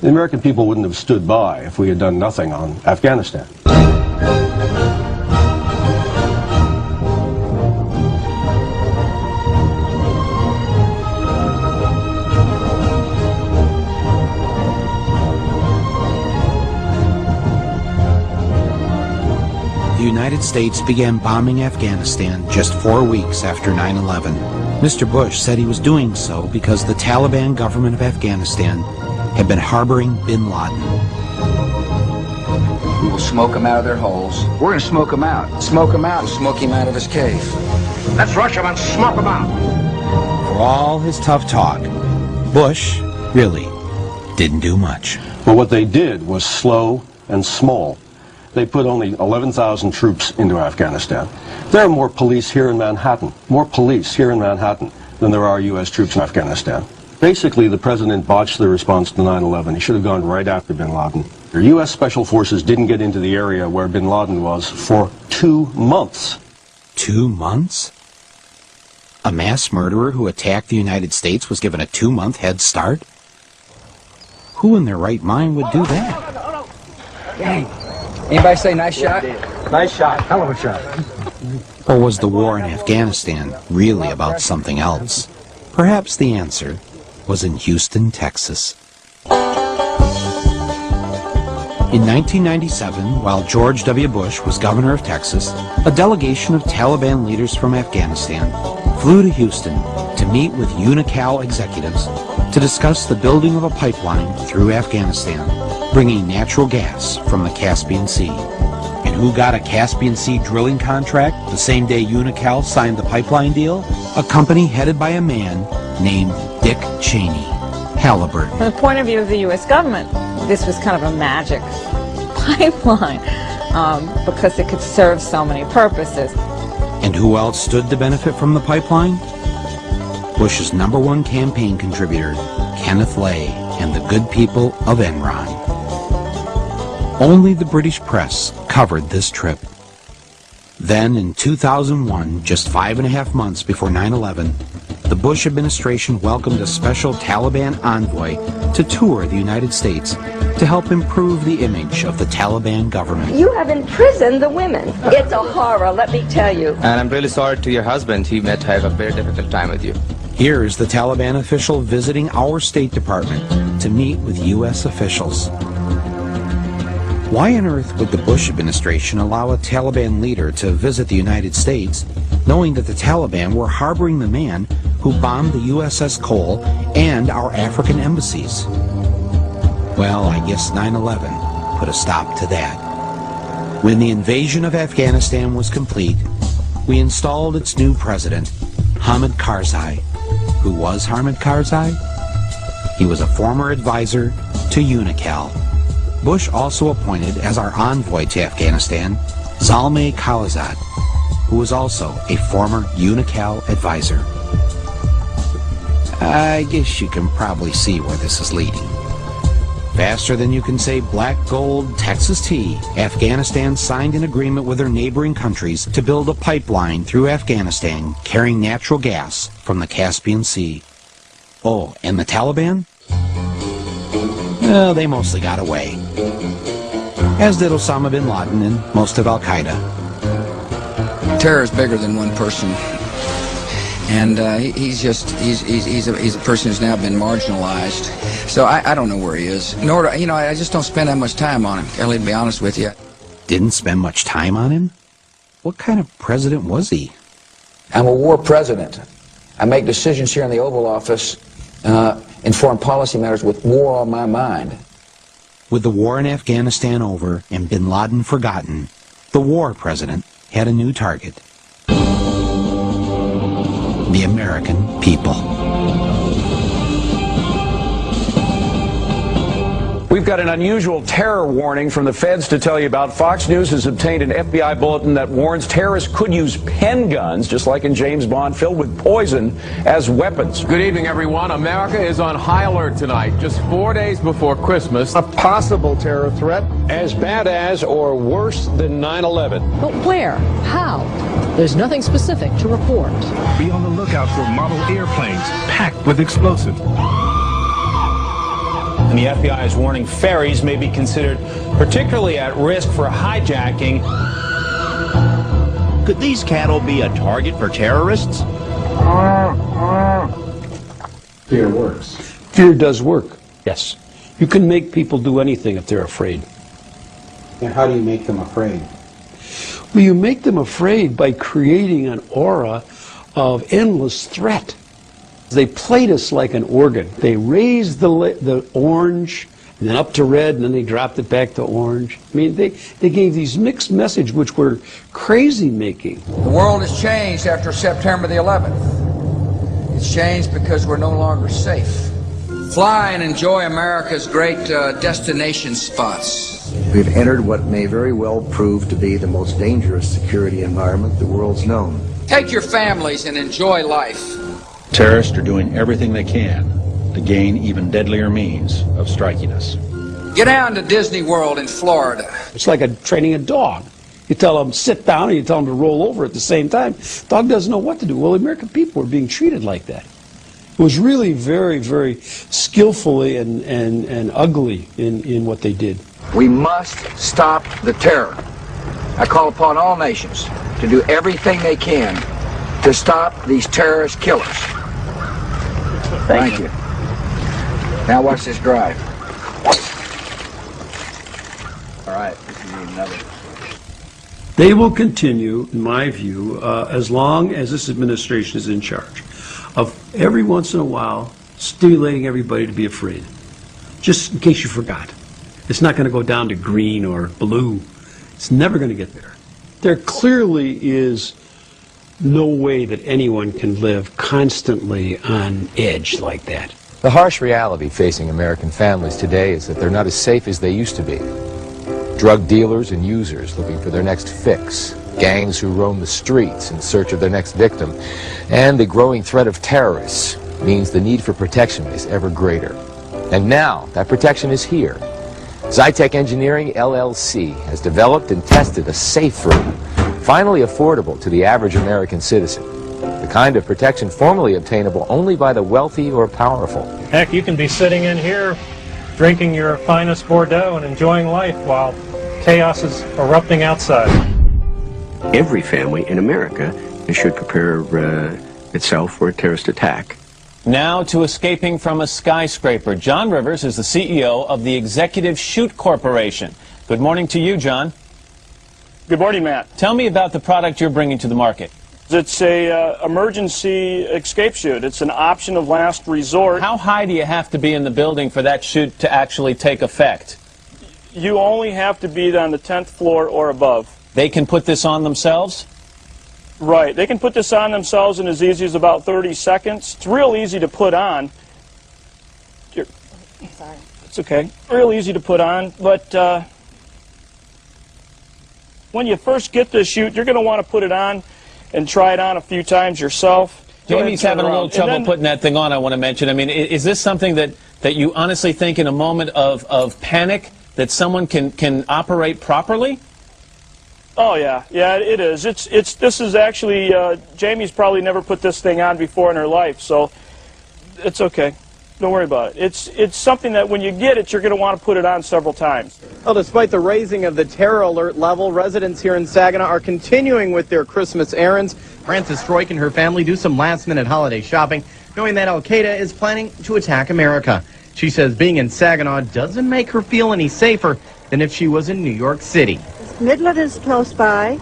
The American people wouldn't have stood by if we had done nothing on Afghanistan. The United States began bombing Afghanistan just 4 weeks after 9/11. Mr. Bush said he was doing so because the Taliban government of Afghanistan had been harboring bin Laden. We will smoke them out of their holes. We're going to smoke them out. Smoke him out. We'll smoke him out of his cave. Let's rush him and smoke him out. For all his tough talk, Bush really didn't do much. But what they did was slow and small. They put only 11,000 troops into Afghanistan. There are more police here in Manhattan, than there are U.S. troops in Afghanistan. Basically, the president botched the response to 9/11. He should have gone right after bin Laden. The U.S. Special Forces didn't get into the area where bin Laden was for 2 months. 2 months? A mass murderer who attacked the United States was given a 2-month head start? Who in their right mind would do that? Anybody say nice shot? Nice shot. Hell of a shot. Or was the war in Afghanistan really about something else? Perhaps the answer was in Houston, Texas. In 1997, while George W. Bush was governor of Texas, a delegation of Taliban leaders from Afghanistan flew to Houston to meet with Unocal executives to discuss the building of a pipeline through Afghanistan, bringing natural gas from the Caspian Sea. And who got a Caspian Sea drilling contract the same day Unocal signed the pipeline deal? A company headed by a man named Dick Cheney, Halliburton. From the point of view of the U.S. government, this was kind of a magic pipeline because it could serve so many purposes. And who else stood to benefit from the pipeline? Bush's #1 campaign contributor, Kenneth Lay, and the good people of Enron. Only the British press covered this trip. Then, in 2001, just 5.5 months before 9/11, the Bush administration welcomed a special Taliban envoy to tour the United States to help improve the image of the Taliban government. You have imprisoned the women. It's a horror, let me tell you. And I'm really sorry to your husband. He met have a very difficult time with you. Here is the Taliban official visiting our State Department to meet with U.S. officials. Why on earth would the Bush administration allow a Taliban leader to visit the United States, knowing that the Taliban were harboring the man who bombed the USS Cole and our African embassies? Well, I guess 9/11 put a stop to that. When the invasion of Afghanistan was complete, we installed its new president, Hamid Karzai. Who was Hamid Karzai? He was a former advisor to UNICAL. Bush also appointed as our envoy to Afghanistan, Zalmay Khalilzad, who was also a former UNICAL advisor. I guess you can probably see where this is leading. Faster than you can say black gold Texas tea, Afghanistan signed an agreement with their neighboring countries to build a pipeline through Afghanistan carrying natural gas from the Caspian Sea. Oh, and the Taliban? Well, they mostly got away. As did Osama bin Laden and most of Al-Qaeda. Terror is bigger than one person. And he's a person who's now been marginalized. So I don't know where he is. Nor do, I just don't spend that much time on him, Kelly, to be honest with you. Didn't spend much time on him? What kind of president was he? I'm a war president. I make decisions here in the Oval Office in foreign policy matters with war on my mind. With the war in Afghanistan over and bin Laden forgotten, the war president had a new target. The American people. We've got an unusual terror warning from the feds to tell you about. Fox News has obtained an FBI bulletin that warns terrorists could use pen guns, just like in James Bond, filled with poison as weapons. Good evening, everyone. America is on high alert tonight, just 4 days before Christmas. A possible terror threat as bad as or worse than 9/11. But where? How? There's nothing specific to report. Be on the lookout for model airplanes packed with explosives. And the FBI is warning ferries may be considered particularly at risk for hijacking. Could these cattle be a target for terrorists? Fear works. Fear does work, yes. You can make people do anything if they're afraid. And how do you make them afraid? Well, you make them afraid by creating an aura of endless threat. They played us like an organ. They raised the orange, and then up to red, and then they dropped it back to orange. I mean, they gave these mixed messages which were crazy-making. The world has changed after September the 11th. It's changed because we're no longer safe. Fly and enjoy America's great destination spots. We've entered what may very well prove to be the most dangerous security environment the world's known. Take your families and enjoy life. Terrorists are doing everything they can to gain even deadlier means of striking us. Get down to Disney World in Florida. It's like training a dog. You tell them sit down and you tell them to roll over at the same time. Dog doesn't know what to do. Well, the American people were being treated like that. It was really very, very skillfully and ugly in what they did. We must stop the terror. I call upon all nations to do everything they can to stop these terrorist killers. Thank you. Now watch this drive. All right, this is another. They will continue, in my view, as long as this administration is in charge, of every once in a while stimulating everybody to be afraid. Just in case you forgot. It's not going to go down to green or blue. It's never going to get there. There clearly is no way that anyone can live constantly on edge like that. The harsh reality facing American families today is that they're not as safe as they used to be. Drug dealers and users looking for their next fix, gangs who roam the streets in search of their next victim, and the growing threat of terrorists means the need for protection is ever greater. And now, that protection is here. Zytec Engineering, LLC, has developed and tested a safe room, finally affordable to the average American citizen. the kind of protection formerly obtainable only by the wealthy or powerful. Heck, you can be sitting in here drinking your finest Bordeaux and enjoying life while chaos is erupting outside. Every family in America should prepare itself for a terrorist attack. Now to escaping from a skyscraper. John Rivers is the CEO of the Executive Chute Corporation. Good morning to you, John. Good morning, Matt. Tell me about the product you're bringing to the market. It's a emergency escape chute. It's an option of last resort. How high do you have to be in the building for that chute to actually take effect? You only have to be on the 10th floor or above. They can put this on themselves? Right. They can put this on themselves in as easy as about 30 seconds. It's real easy to put on. I'm sorry. It's okay. Real easy to put on, but when you first get this chute, you're going to want to put it on and try it on a few times yourself. Jamie's having a little trouble putting that thing on, I want to mention. I mean, is this something that you honestly think in a moment of panic that someone can operate properly? Oh, yeah. Yeah, it is. This is actually, Jamie's probably never put this thing on before in her life, so it's okay. Don't worry about it. It's something that when you get it, you're going to want to put it on several times. Well, despite the raising of the terror alert level, residents here in Saginaw are continuing with their Christmas errands. Frances Stroik and her family do some last-minute holiday shopping, knowing that Al-Qaeda is planning to attack America. She says being in Saginaw doesn't make her feel any safer than if she was in New York City. Midland is close by.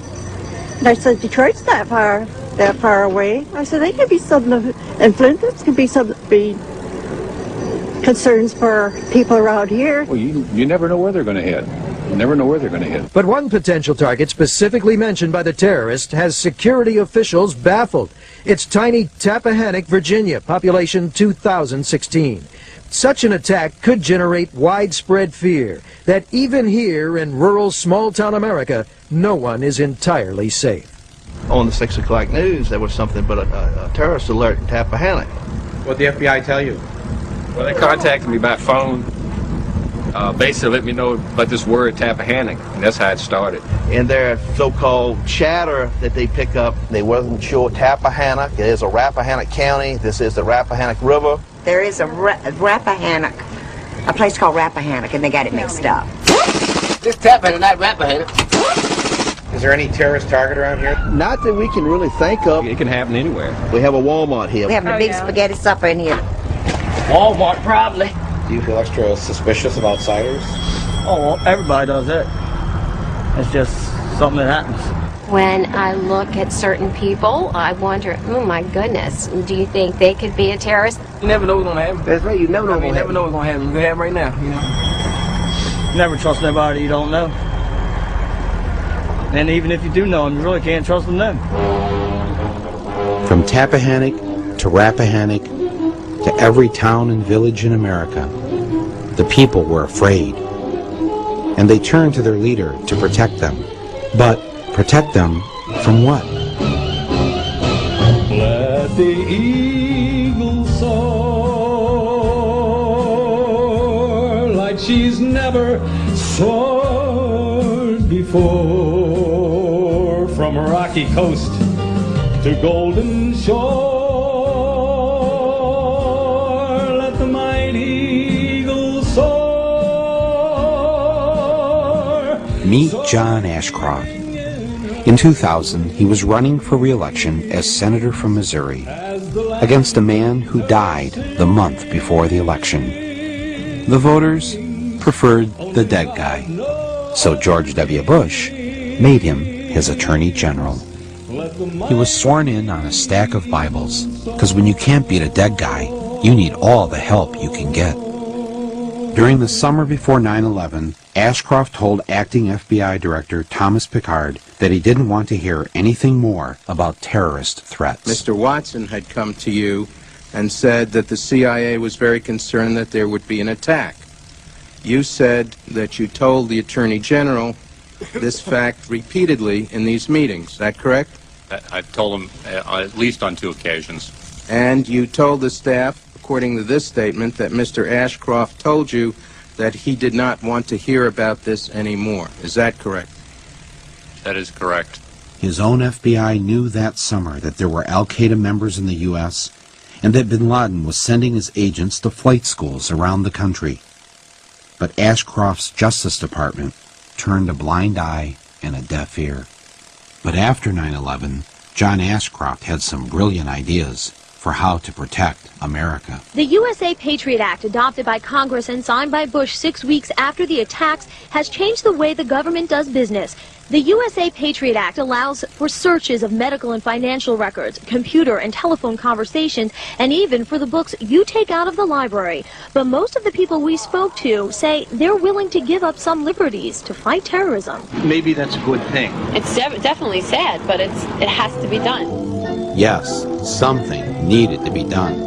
And I said, Detroit's not that far away. I said, they could be something of, and Flint, this could be concerns for people around here. Well, you never know where they're going to hit. You never know where they're going to hit. But one potential target specifically mentioned by the terrorist has security officials baffled. It's tiny Tappahannock, Virginia, population 2016. Such an attack could generate widespread fear that even here in rural small-town America, no one is entirely safe. On the 6 o'clock news, there was something but a terrorist alert in Tappahannock. What did the FBI tell you? Well, they contacted me by phone, basically let me know about this word Tappahannock, and that's how it started. In their so-called chatter that they pick up, they wasn't sure Tappahannock. It is a Rappahannock County. This is the Rappahannock River. There is a Rappahannock, a place called Rappahannock, and they got it mixed up. This Tappahannock, not Rappahannock. Is there any terrorist target around here? Not that we can really think of. It can happen anywhere. We have a Walmart here. We have a big spaghetti supper in here. Walmart, probably. Do you feel extra suspicious of outsiders? Oh, well, everybody does that. It's just something that happens. When I look at certain people, I wonder, oh my goodness, do you think they could be a terrorist? You never know what's going to happen. That's right, you never know what's going to happen. You never know what's going to happen. It's going to happen right now, you know. Never trust nobody you don't know. And even if you do know them, you really can't trust them then. From Tappahannock to Rappahannock to every town and village in America, the people were afraid. And they turned to their leader to protect them. But protect them from what? Let the eagle soar like she's never soared before, from rocky coast to golden shore. Let the mighty eagle soar. Meet John Ashcroft. In 2000, he was running for re-election as senator from Missouri against a man who died the month before the election. The voters preferred the dead guy, so George W. Bush made him his attorney general. He was sworn in on a stack of Bibles, because when you can't beat a dead guy, you need all the help you can get. During the summer before 9/11, Ashcroft told acting FBI Director Thomas Pickard that he didn't want to hear anything more about terrorist threats. Mr. Watson had come to you and said that the CIA was very concerned that there would be an attack. You said that you told the Attorney General this fact repeatedly in these meetings. Is that correct? I told him at least on 2 occasions. And you told the staff, according to this statement, that Mr. Ashcroft told you that he did not want to hear about this anymore. Is that correct? That is correct. His own FBI knew that summer that there were al-Qaeda members in the U.S. and that bin Laden was sending his agents to flight schools around the country. But Ashcroft's Justice Department turned a blind eye and a deaf ear. But after 9/11, John Ashcroft had some brilliant ideas for how to protect America. The USA Patriot Act, adopted by Congress and signed by Bush 6 weeks after the attacks, has changed the way the government does business. The USA Patriot Act allows for searches of medical and financial records, computer and telephone conversations, and even for the books you take out of the library. But most of the people we spoke to say they're willing to give up some liberties to fight terrorism. Maybe that's a good thing. It's definitely sad, but it has to be done. Yes, something needed to be done.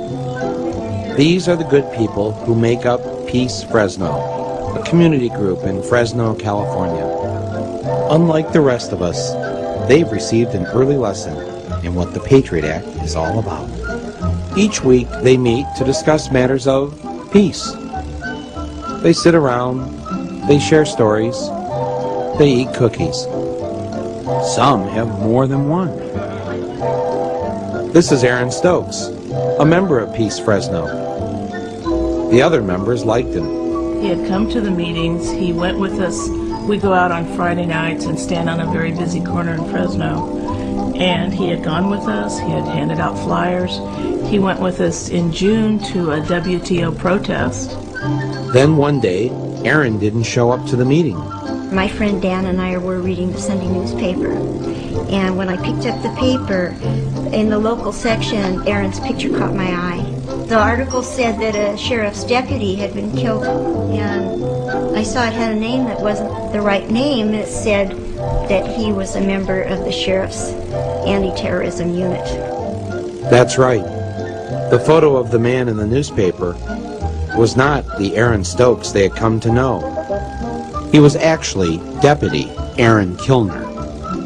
These are the good people who make up Peace Fresno, a community group in Fresno, California. Unlike the rest of us, they've received an early lesson in what the Patriot Act is all about. Each week, they meet to discuss matters of peace. They sit around, they share stories, they eat cookies. Some have more than one. This is Aaron Stokes, a member of Peace Fresno. The other members liked him. He had come to the meetings. He went with us. We go out on Friday nights and stand on a very busy corner in Fresno. And he had gone with us. He had handed out flyers. He went with us in June to a WTO protest. Then one day, Aaron didn't show up to the meeting. My friend Dan and I were reading the Sunday newspaper. And when I picked up the paper, in the local section, Aaron's picture caught my eye. The article said that a sheriff's deputy had been killed, and I saw it had a name that wasn't the right name. It said that he was a member of the sheriff's anti-terrorism unit. That's right. The photo of the man in the newspaper was not the Aaron Stokes they had come to know. He was actually Deputy Aaron Kilner,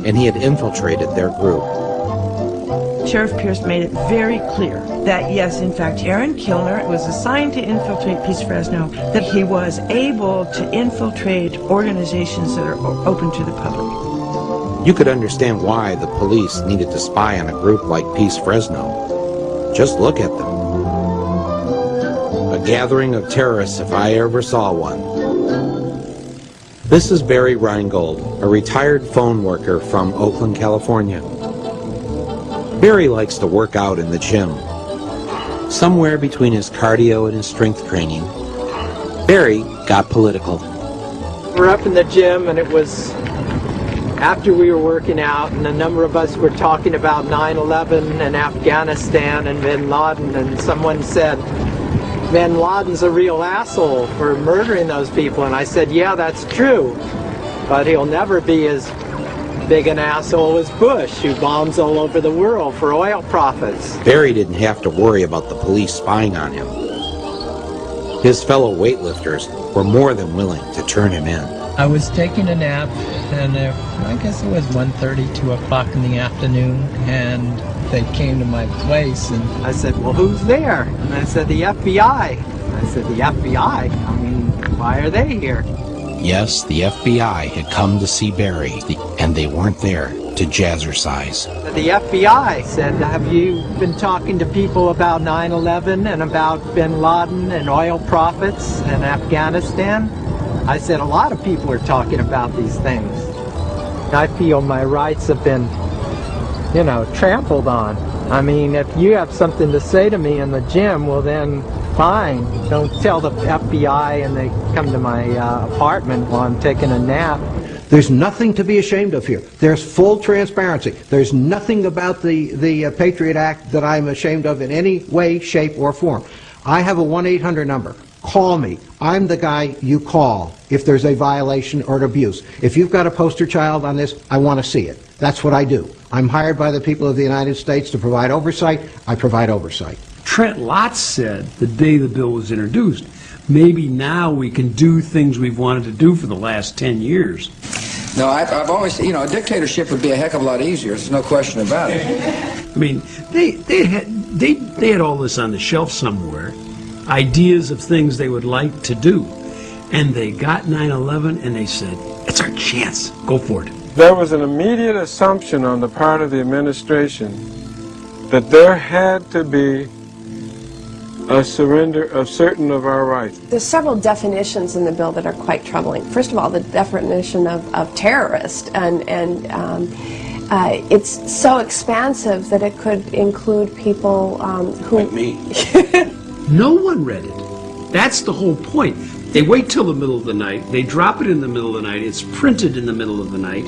and he had infiltrated their group. Sheriff Pierce made it very clear that, yes, in fact, Aaron Kilner was assigned to infiltrate Peace Fresno, that he was able to infiltrate organizations that are open to the public. You could understand why the police needed to spy on a group like Peace Fresno. Just look at them. A gathering of terrorists if I ever saw one. This is Barry Reingold, a retired phone worker from Oakland, California. Barry likes to work out in the gym. Somewhere between his cardio and his strength training, Barry got political. We're up in the gym, and it was after we were working out, and a number of us were talking about 9/11 and Afghanistan and bin Laden, and someone said, bin Laden's a real asshole for murdering those people. And I said, yeah, that's true, but he'll never be as big an asshole as Bush, who bombs all over the world for oil profits. Barry didn't have to worry about the police spying on him. His fellow weightlifters were more than willing to turn him in. I was taking a nap, and I guess it was 1:30, 2 o'clock in the afternoon, and they came to my place, and I said, well, who's there? And I said, the FBI. I said, the FBI? I mean, why are they here? Yes, the FBI had come to see Barry, and they weren't there to jazzercise. The FBI said, have you been talking to people about 9/11 and about bin Laden and oil profits and Afghanistan? I said, a lot of people are talking about these things. I feel my rights have been, trampled on. I mean, if you have something to say to me in the gym, well then, fine. Don't tell the FBI and they come to my apartment while I'm taking a nap. There's nothing to be ashamed of here. There's full transparency. There's nothing about the Patriot Act that I'm ashamed of in any way, shape, or form. I have a 1-800 number. Call me. I'm the guy you call if there's a violation or an abuse. If you've got a poster child on this, I want to see it. That's what I do. I'm hired by the people of the United States to provide oversight. I provide oversight. Trent Lott said the day the bill was introduced, maybe now we can do things we've wanted to do for the last 10 years. No, I've always, a dictatorship would be a heck of a lot easier. There's no question about it. I mean, they had all this on the shelf somewhere, ideas of things they would like to do. And they got 9/11 and they said, it's our chance. Go for it. there was an immediate assumption on the part of the administration that there had to be a surrender of certain of our rights. There's several definitions in the bill that are quite troubling. First of all, the definition of terrorist, and it's so expansive that it could include people who... Like me. No one read it. That's the whole point. They wait till the middle of the night, they drop it in the middle of the night, it's printed in the middle of the night,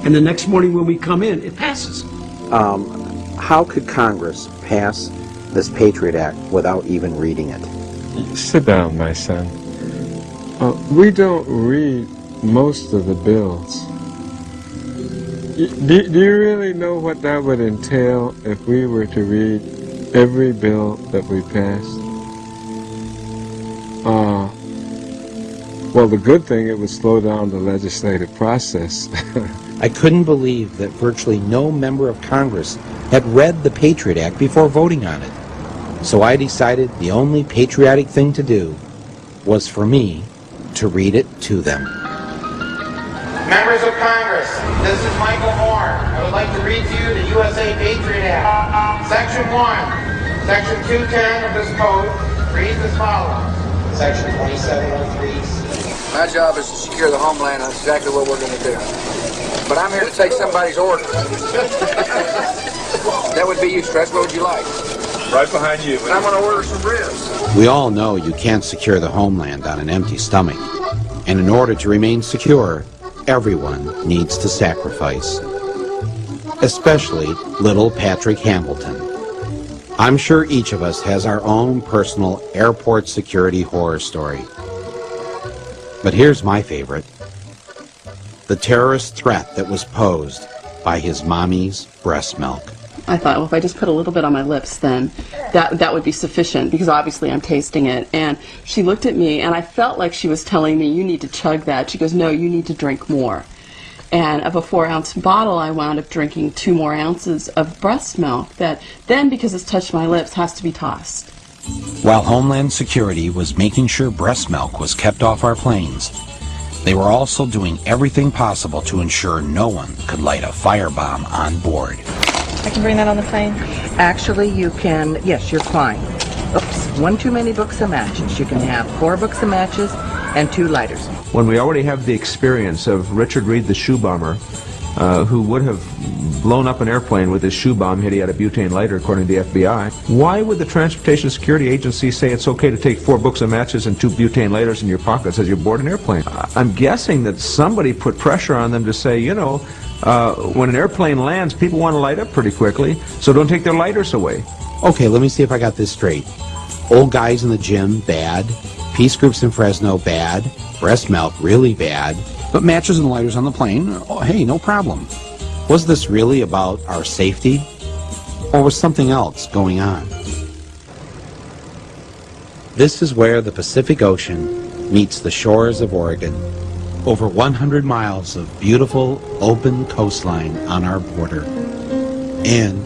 and the next morning when we come in, it passes. How could Congress pass this Patriot Act without even reading it? Sit down, my son. We don't read most of the bills. Do you really know what that would entail if we were to read every bill that we passed? Well, the good thing, it would slow down the legislative process. I couldn't believe that virtually no member of Congress had read the Patriot Act before voting on it. So I decided the only patriotic thing to do was for me to read it to them. Members of Congress, this is Michael Moore. I would like to read to you the USA Patriot Act. Section 1, Section 210 of this code reads as follows. Section 2703. My job is to secure the homeland, and that's exactly what we're going to do. But I'm here to take somebody's order. That would be you, Stretch. What would you like? Right behind you. I'm going to order some ribs. We all know you can't secure the homeland on an empty stomach. And in order to remain secure, everyone needs to sacrifice. Especially little Patrick Hamilton. I'm sure each of us has our own personal airport security horror story. But here's my favorite. The terrorist threat that was posed by his mommy's breast milk. I thought, well, if I just put a little bit on my lips, then that would be sufficient, because obviously I'm tasting it. And she looked at me, and I felt like she was telling me, you need to chug that. She goes, no, you need to drink more. And of a 4-ounce bottle, I wound up drinking 2 more ounces of breast milk that then, because it's touched my lips, has to be tossed. While Homeland Security was making sure breast milk was kept off our planes, they were also doing everything possible to ensure no one could light a firebomb on board. I can bring that on the plane? Actually, you can, yes, you're fine. Oops, 1 too many books of matches. You can have 4 books of matches and 2 lighters. When we already have the experience of Richard Reed, the shoe bomber, who would have blown up an airplane with his shoe bomb had he had a butane lighter, according to the FBI, why would the Transportation Security Agency say it's okay to take 4 books of matches and 2 butane lighters in your pockets as you board an airplane? I'm guessing that somebody put pressure on them to say, you know, when an airplane lands, people want to light up pretty quickly, so don't take their lighters away. Okay, let me see if I got this straight. Old guys in the gym, bad. Peace groups in Fresno, bad. Breast milk, really bad. But matches and lighters on the plane, oh, hey, no problem. Was this really about our safety? Or was something else going on? This is where the Pacific Ocean meets the shores of Oregon. Over 100 miles of beautiful, open coastline on our border. And,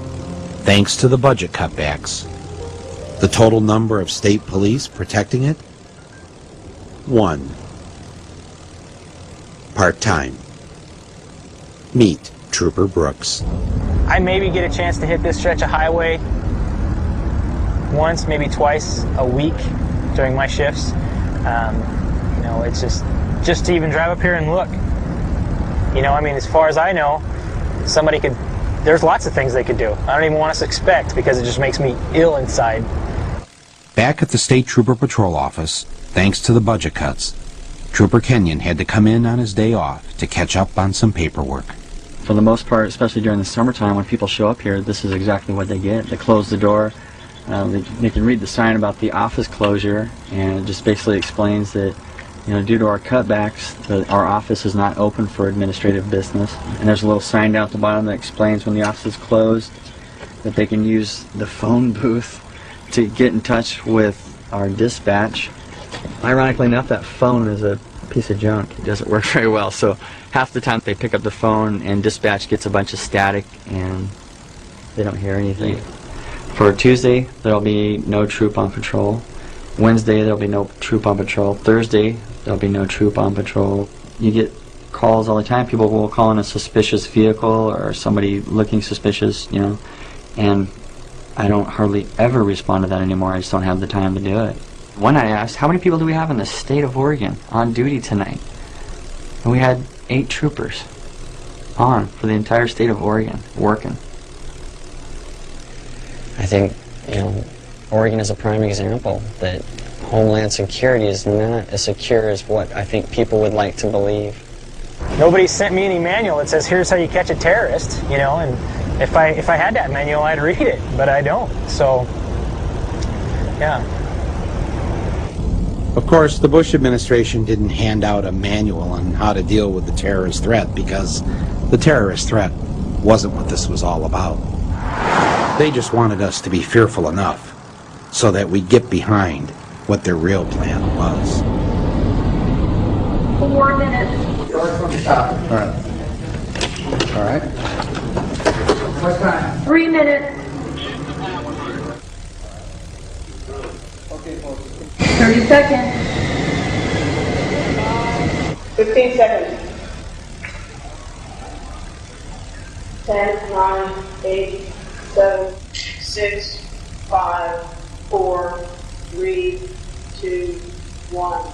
thanks to the budget cutbacks, the total number of state police protecting it? 1. Part-time. Meet Trooper Brooks. I maybe get a chance to hit this stretch of highway once, maybe twice a week during my shifts. You know, it's just to even drive up here and look. You know, I mean, as far as I know, somebody could, there's lots of things they could do. I don't even want us to expect, because it just makes me ill inside. Back at the State Trooper Patrol Office, thanks to the budget cuts, Trooper Kenyon had to come in on his day off to catch up on some paperwork. For the most part, especially during the summertime when people show up here, this is exactly what they get. They close the door. They can read the sign about the office closure, and it just basically explains that, you know, due to our cutbacks, our office is not open for administrative business. And there's a little sign down at the bottom that explains when the office is closed, that they can use the phone booth to get in touch with our dispatch. Ironically enough, that phone is a piece of junk. It doesn't work very well, so half the time they pick up the phone and dispatch gets a bunch of static and they don't hear anything. For Tuesday, there'll be no troop on patrol. Wednesday, there'll be no troop on patrol. Thursday, there'll be no troop on patrol. You get calls all the time. People will call in a suspicious vehicle or somebody looking suspicious, you know, and I don't hardly ever respond to that anymore. I just don't have the time to do it. One night I asked, how many people do we have in the state of Oregon on duty tonight? And we had 8 troopers on for the entire state of Oregon working. I think, you know, Oregon is a prime example that Homeland Security is not as secure as what I think people would like to believe. Nobody sent me any manual that says here's how you catch a terrorist, you know, and if I had that manual I'd read it, but I don't. So yeah. Of course, the Bush administration didn't hand out a manual on how to deal with the terrorist threat because the terrorist threat wasn't what this was all about. They just wanted us to be fearful enough so that we get behind what their real plan was. 4 minutes. Start from the top. All right. All right. What time? 3 minutes. 30 seconds. 15 seconds. 10, 9, 8, 7, 6, 5, 4, 3, 2, 1.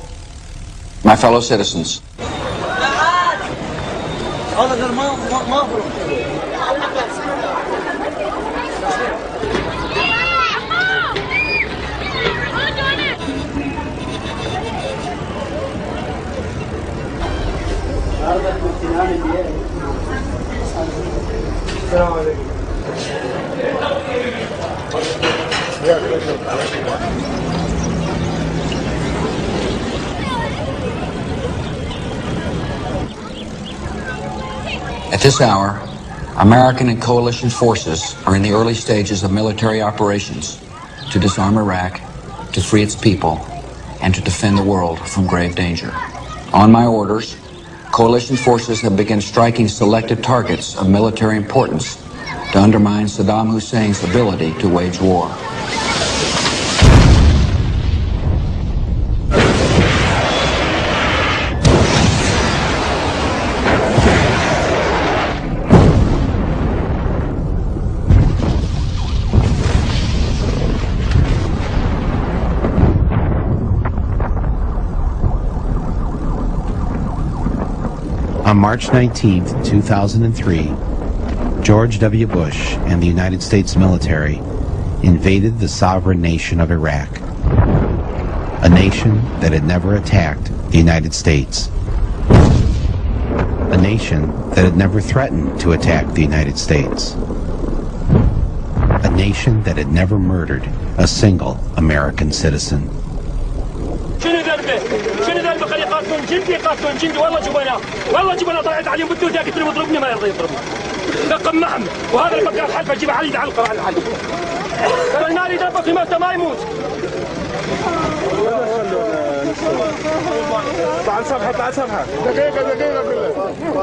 My fellow citizens, at this hour, American and coalition forces are in the early stages of military operations to disarm Iraq, to free its people, and to defend the world from grave danger. On my orders, coalition forces have begun striking selected targets of military importance to undermine Saddam Hussein's ability to wage war. On March 19, 2003, George W. Bush and the United States military invaded the sovereign nation of Iraq, a nation that had never attacked the United States, a nation that had never threatened to attack the United States, a nation that had never murdered a single American citizen. شنو ذنبه خلي يقاتلون جندي يقاتلون جندي والله جبنا طلعت عليهم بالدود قلت له يضربني ما يرضى يضربني نقمعهم وهذا اللي بقى الحلفه اجيب علي يعلقه على الحلفه ترى النار يدبق يموت ما يموت تعال صفحه دقيقه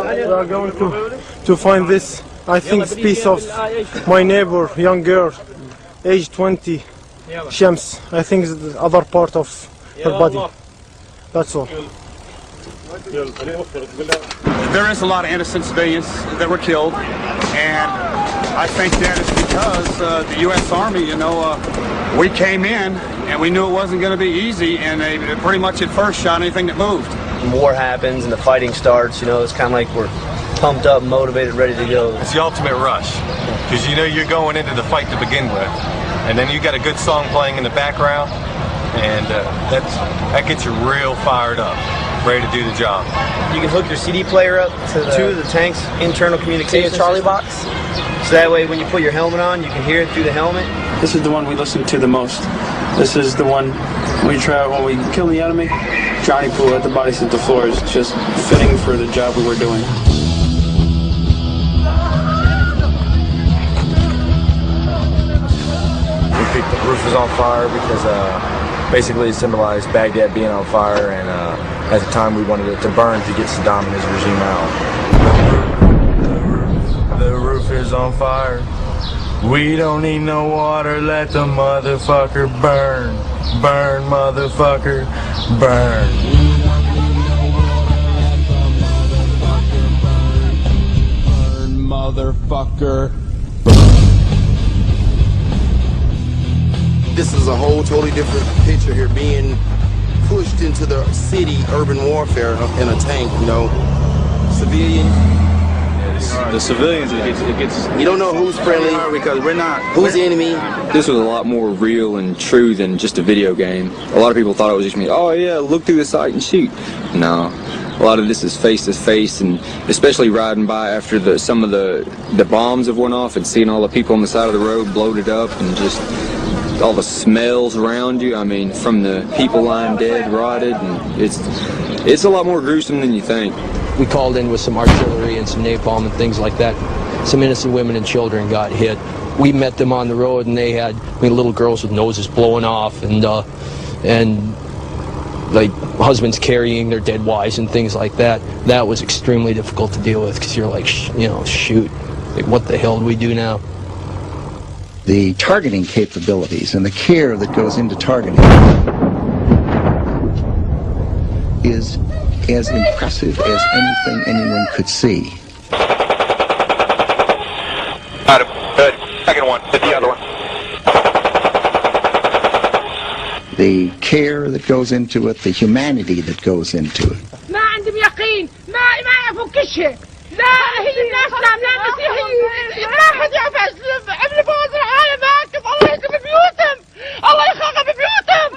we are going to find this I think piece of my neighbor young girl age 20 Shams I think is the other part of her body. That's all. There is a lot of innocent civilians that were killed, and I think that is because the U.S. Army, you know, we came in and we knew it wasn't going to be easy, and they pretty much at first shot anything that moved. War happens and the fighting starts, you know, it's kind of like we're pumped up, motivated, ready to go. It's the ultimate rush, because you know you're going into the fight to begin with, and then you got a good song playing in the background, and that gets you real fired up, ready to do the job. You can hook your CD player up to the tank's internal communication Charlie box, so that way when you put your helmet on, you can hear it through the helmet. This is the one we listen to the most. This is the one when we kill the enemy. Johnny Poole at the body hit the floor is just fitting for the job we were doing. The roof was on fire because basically it symbolized Baghdad being on fire, and at the time we wanted it to burn to get Saddam and his regime out. The roof is on fire. We don't need no water, let the motherfucker burn. Burn, motherfucker, burn. motherfucker. This is a whole totally different picture here, being pushed into the city, urban warfare in a tank, you know, civilian. The civilians, it gets. You don't know who's friendly because we're not. Who's the enemy? This was a lot more real and true than just a video game. A lot of people thought it was just me. Oh yeah, look through the sight and shoot. No, a lot of this is face to face, and especially riding by after some of the bombs have went off and seeing all the people on the side of the road bloated up and just all the smells around you. I mean, from the people lying dead, rotted, and it's a lot more gruesome than you think. We called in with some artillery and some napalm and things like that. Some innocent women and children got hit. We met them on the road, and they had little girls with noses blowing off, and like husbands carrying their dead wives and things like that. That was extremely difficult to deal with because you're like, shoot, like, what the hell do we do now? The targeting capabilities and the care that goes into targeting is as impressive as anything anyone could see. Good. Second one. Hit the other one. The care that goes into it, the humanity that goes into it. ما عندهم يقين ما يعرفوا كل شيء لا هي الناس لا مسيحيين ما حد يعرف عملوا بوز العالم هاكم الله يخرب بيوتهم الله يخرب بيوتهم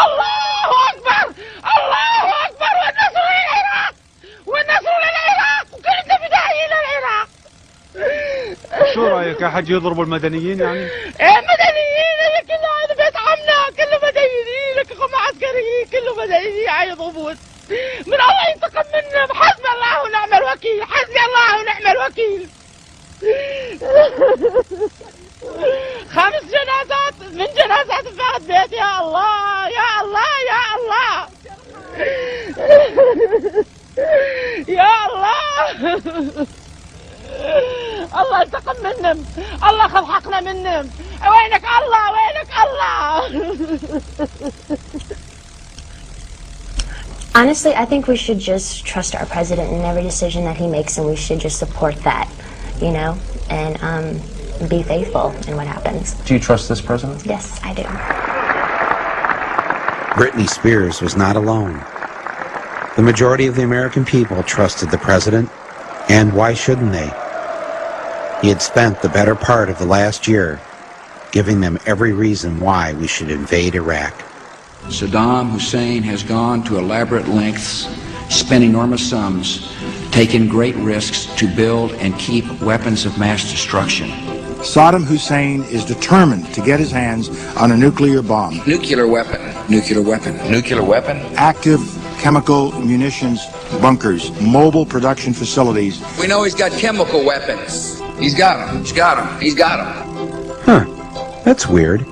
الله أكبر الله أكبر والنصر للعراق والنصر للعراق وكل التفدائي للعراق. شو رأيك أحد يضرب المدنيين يعني؟ إيه مدنيين هي كلها هذا بيت عمنا كله مدنيين هم عسكريين كله مدنيين يضربون من الله ينتقم منهم حسبي الله ونعم الوكيل حسبي الله ونعم الوكيل. 5 جنازات من جنازات فهد بيت يا الله يا الله يا الله يا الله الله انتقم منهم الله خذ حقنا منهم وينك الله وينك الله. Honestly, I think we should just trust our president in every decision that he makes, and we should just support that, and be faithful in what happens. Do you trust this president? Yes, I do. Britney Spears was not alone. The majority of the American people trusted the president, and why shouldn't they? He had spent the better part of the last year giving them every reason why we should invade Iraq. Saddam Hussein has gone to elaborate lengths, spent enormous sums, taken great risks to build and keep weapons of mass destruction. Saddam Hussein is determined to get his hands on a nuclear bomb. Nuclear weapon, nuclear weapon, nuclear weapon. Active chemical munitions bunkers, mobile production facilities. We know he's got chemical weapons. He's got them, he's got them, he's got them. Huh, that's weird.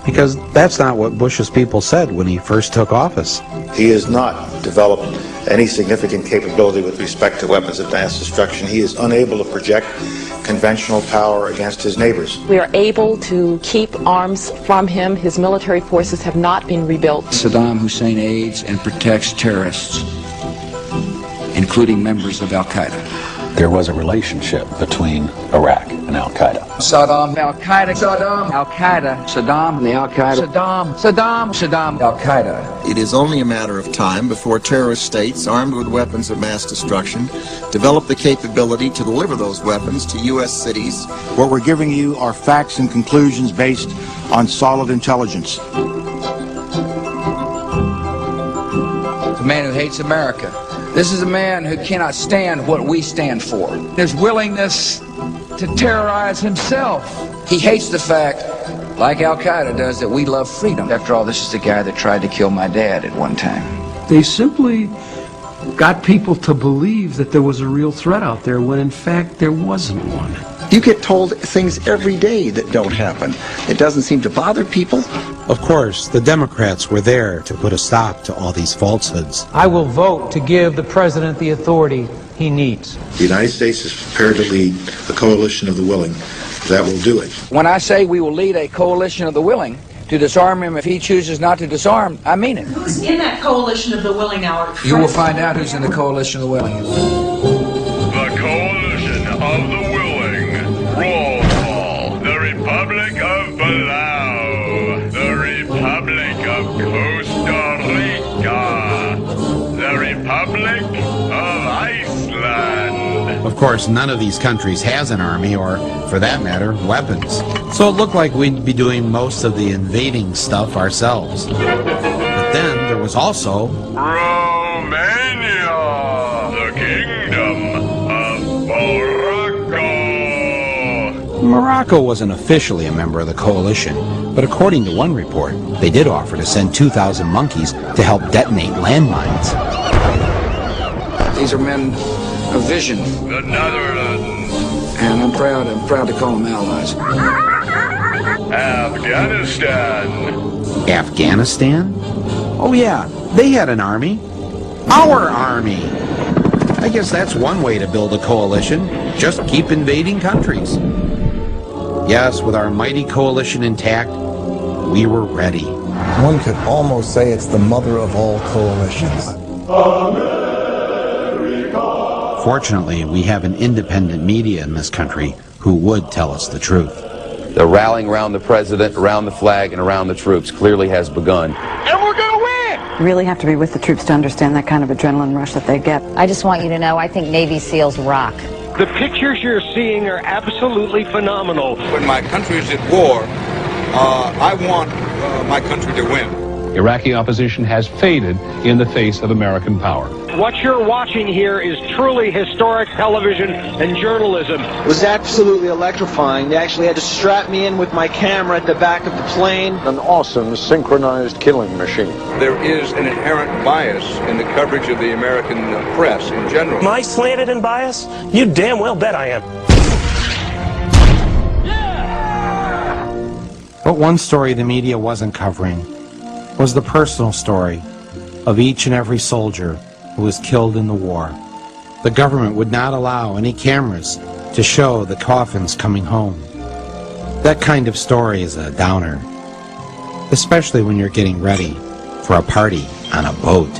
Because that's not what Bush's people said when he first took office. He has not developed any significant capability with respect to weapons of mass destruction. He is unable to project conventional power against his neighbors. We are able to keep arms from him. His military forces have not been rebuilt. Saddam Hussein aids and protects terrorists, including members of Al-Qaeda. There was a relationship between Iraq and Al-Qaeda. Saddam, Al-Qaeda, Saddam, Al-Qaeda, Saddam, and the Al-Qaeda, Saddam, Saddam, Saddam, Al-Qaeda. It is only a matter of time before terrorist states armed with weapons of mass destruction develop the capability to deliver those weapons to U.S. cities. What we're giving you are facts and conclusions based on solid intelligence. It's a man who hates America. This is a man who cannot stand what we stand for. His willingness to terrorize himself. He hates the fact, like Al-Qaeda does, that we love freedom. After all, this is the guy that tried to kill my dad at one time. They simply got people to believe that there was a real threat out there when in fact there wasn't one. You get told things every day that don't happen. It doesn't seem to bother people. Of course, the Democrats were there to put a stop to all these falsehoods. I will vote to give the president the authority he needs. The United States is prepared to lead a coalition of the willing that will do it. When I say we will lead a coalition of the willing to disarm him if he chooses not to disarm, I mean it. Who's in that coalition of the willing now? You will find out who's in the coalition of the willing. The coalition of the willing. course, none of these countries has an army or, for that matter, weapons. So it looked like we'd be doing most of the invading stuff ourselves. But then there was also Romania, the kingdom of Morocco. Morocco wasn't officially a member of the coalition, but according to one report, they did offer to send 2,000 monkeys to help detonate landmines. These are men of vision, The Netherlands, and I'm proud to call them allies. Afghanistan, Afghanistan? Oh yeah, they had an army. Our army! I guess that's one way to build a coalition. Just keep invading countries. Yes, with our mighty coalition intact, we were ready. One could almost say it's the mother of all coalitions. Fortunately, we have an independent media in this country who would tell us the truth. The rallying around the president, around the flag, and around the troops clearly has begun. and we're gonna win! You really have to be with the troops to understand that kind of adrenaline rush that they get. I just want you to know, I think Navy SEALs rock. The pictures you're seeing are absolutely phenomenal. When my country is at war, I want my country to win. Iraqi opposition has faded in the face of American power. What you're watching here is truly historic television and journalism. It was absolutely electrifying. They actually had to strap me in with my camera at the back of the plane. An awesome synchronized killing machine. There is an inherent bias in the coverage of the American press in general. Am I slanted and biased? You damn well bet I am. But one story the media wasn't covering was the personal story of each and every soldier who was killed in the war. The government would not allow any cameras to show the coffins coming home. That kind of story is a downer, especially when you're getting ready for a party on a boat.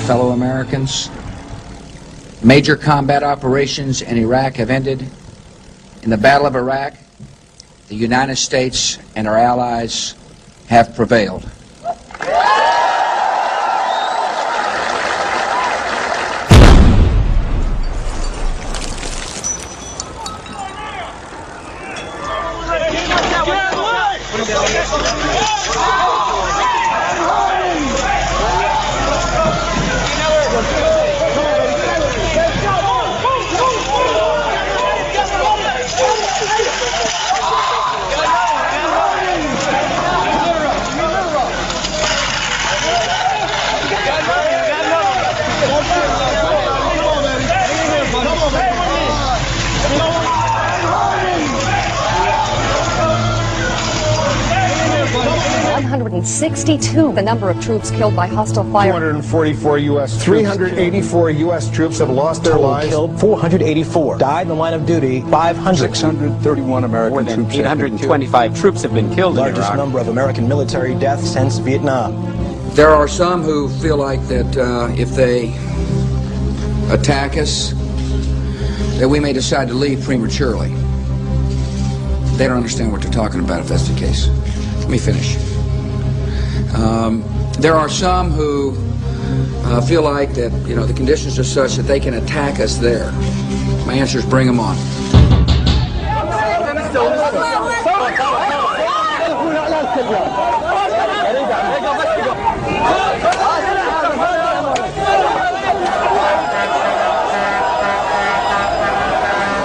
Fellow Americans, major combat operations in Iraq have ended. In the Battle of Iraq, the United States and our allies have prevailed. The number of troops killed by hostile fire. 244 U.S. 384 U.S. troops have lost their lives. Killed 484. Died in the line of duty 500. 631 American troops. More than 825 troops have been killed in Iraq. Largest number of American military deaths since Vietnam. There are some who feel like that if they attack us, that we may decide to leave prematurely. They don't understand what they're talking about if that's the case. Let me finish. There are some who feel like that, you know, the conditions are such that they can attack us there. My answer is bring them on.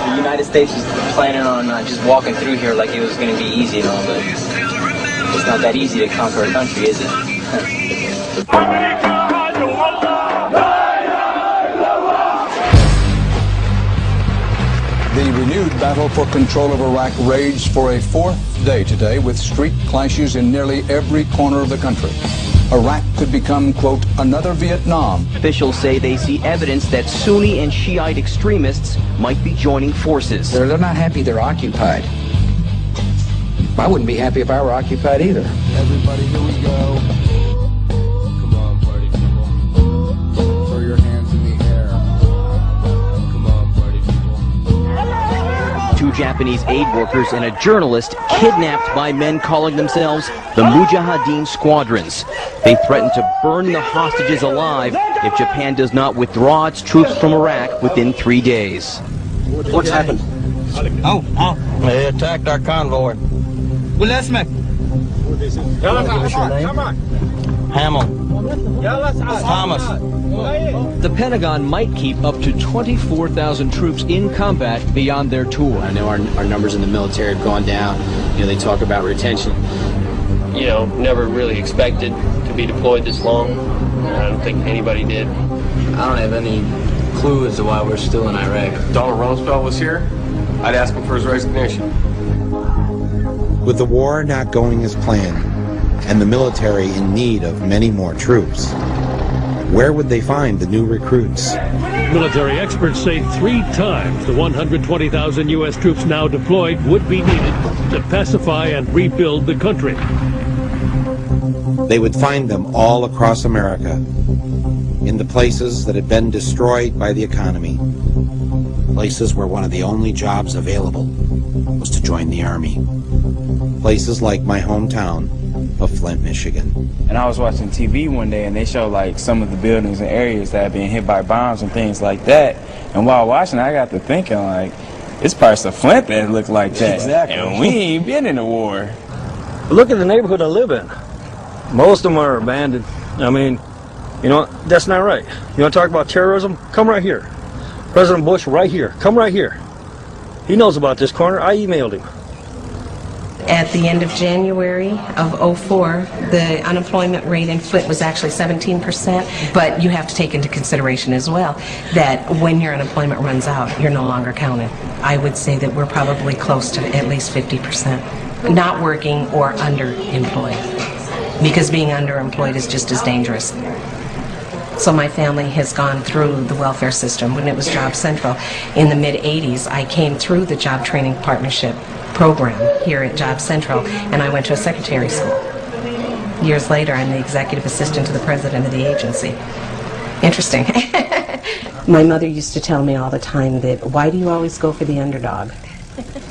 The United States is planning on just walking through here like it was going to be easy and all, but it's not that easy to conquer a country, is it? The renewed battle for control of Iraq raged for a fourth day today with street clashes in nearly every corner of the country. Iraq could become, quote, another Vietnam. Officials say they see evidence that Sunni and Shiite extremists might be joining forces. They're not happy they're occupied. I wouldn't be happy if I were occupied either. Everybody, here we go. Come on, party people. Throw your hands in the air. Come on, party people. 2 Japanese aid workers and a journalist kidnapped by men calling themselves the Mujahideen Squadrons. They threaten to burn the hostages alive if Japan does not withdraw its troops from Iraq within 3 days. What's happened? They attacked our convoy. Give us your name. Hamill. Thomas. The Pentagon might keep up to 24,000 troops in combat beyond their tour. I know our numbers in the military have gone down. You know, they talk about retention. You know, never really expected to be deployed this long. I don't think anybody did. I don't have any clue as to why we're still in Iraq. If Donald Rumsfeld was here, I'd ask him for his resignation. With the war not going as planned, and the military in need of many more troops, where would they find the new recruits? Military experts say 3 times the 120,000 U.S. troops now deployed would be needed to pacify and rebuild the country. They would find them all across America, in the places that had been destroyed by the economy, places where one of the only jobs available was to join the Army. Places like my hometown of Flint, Michigan. And I was watching TV one day and they showed like some of the buildings and areas that had been hit by bombs and things like that. And while watching, I got to thinking like, it's parts of Flint that look like that. Exactly. And we ain't been in a war. Look at the neighborhood I live in. Most of them are abandoned. I mean, you know, that's not right. You want to talk about terrorism? Come right here. President Bush right here. Come right here. He knows about this corner. I emailed him. At the end of January of '04, the unemployment rate in Flint was actually 17%, but you have to take into consideration as well that when your unemployment runs out, you're no longer counted. I would say that we're probably close to at least 50% not working or underemployed, because being underemployed is just as dangerous. So my family has gone through the welfare system. When it was Job Central in the mid-'80s, I came through the Job Training Partnership program here at Job Central, and I went to a secretary school. Years later, I'm the executive assistant to the president of the agency. Interesting. My mother used to tell me all the time that, why do you always go for the underdog?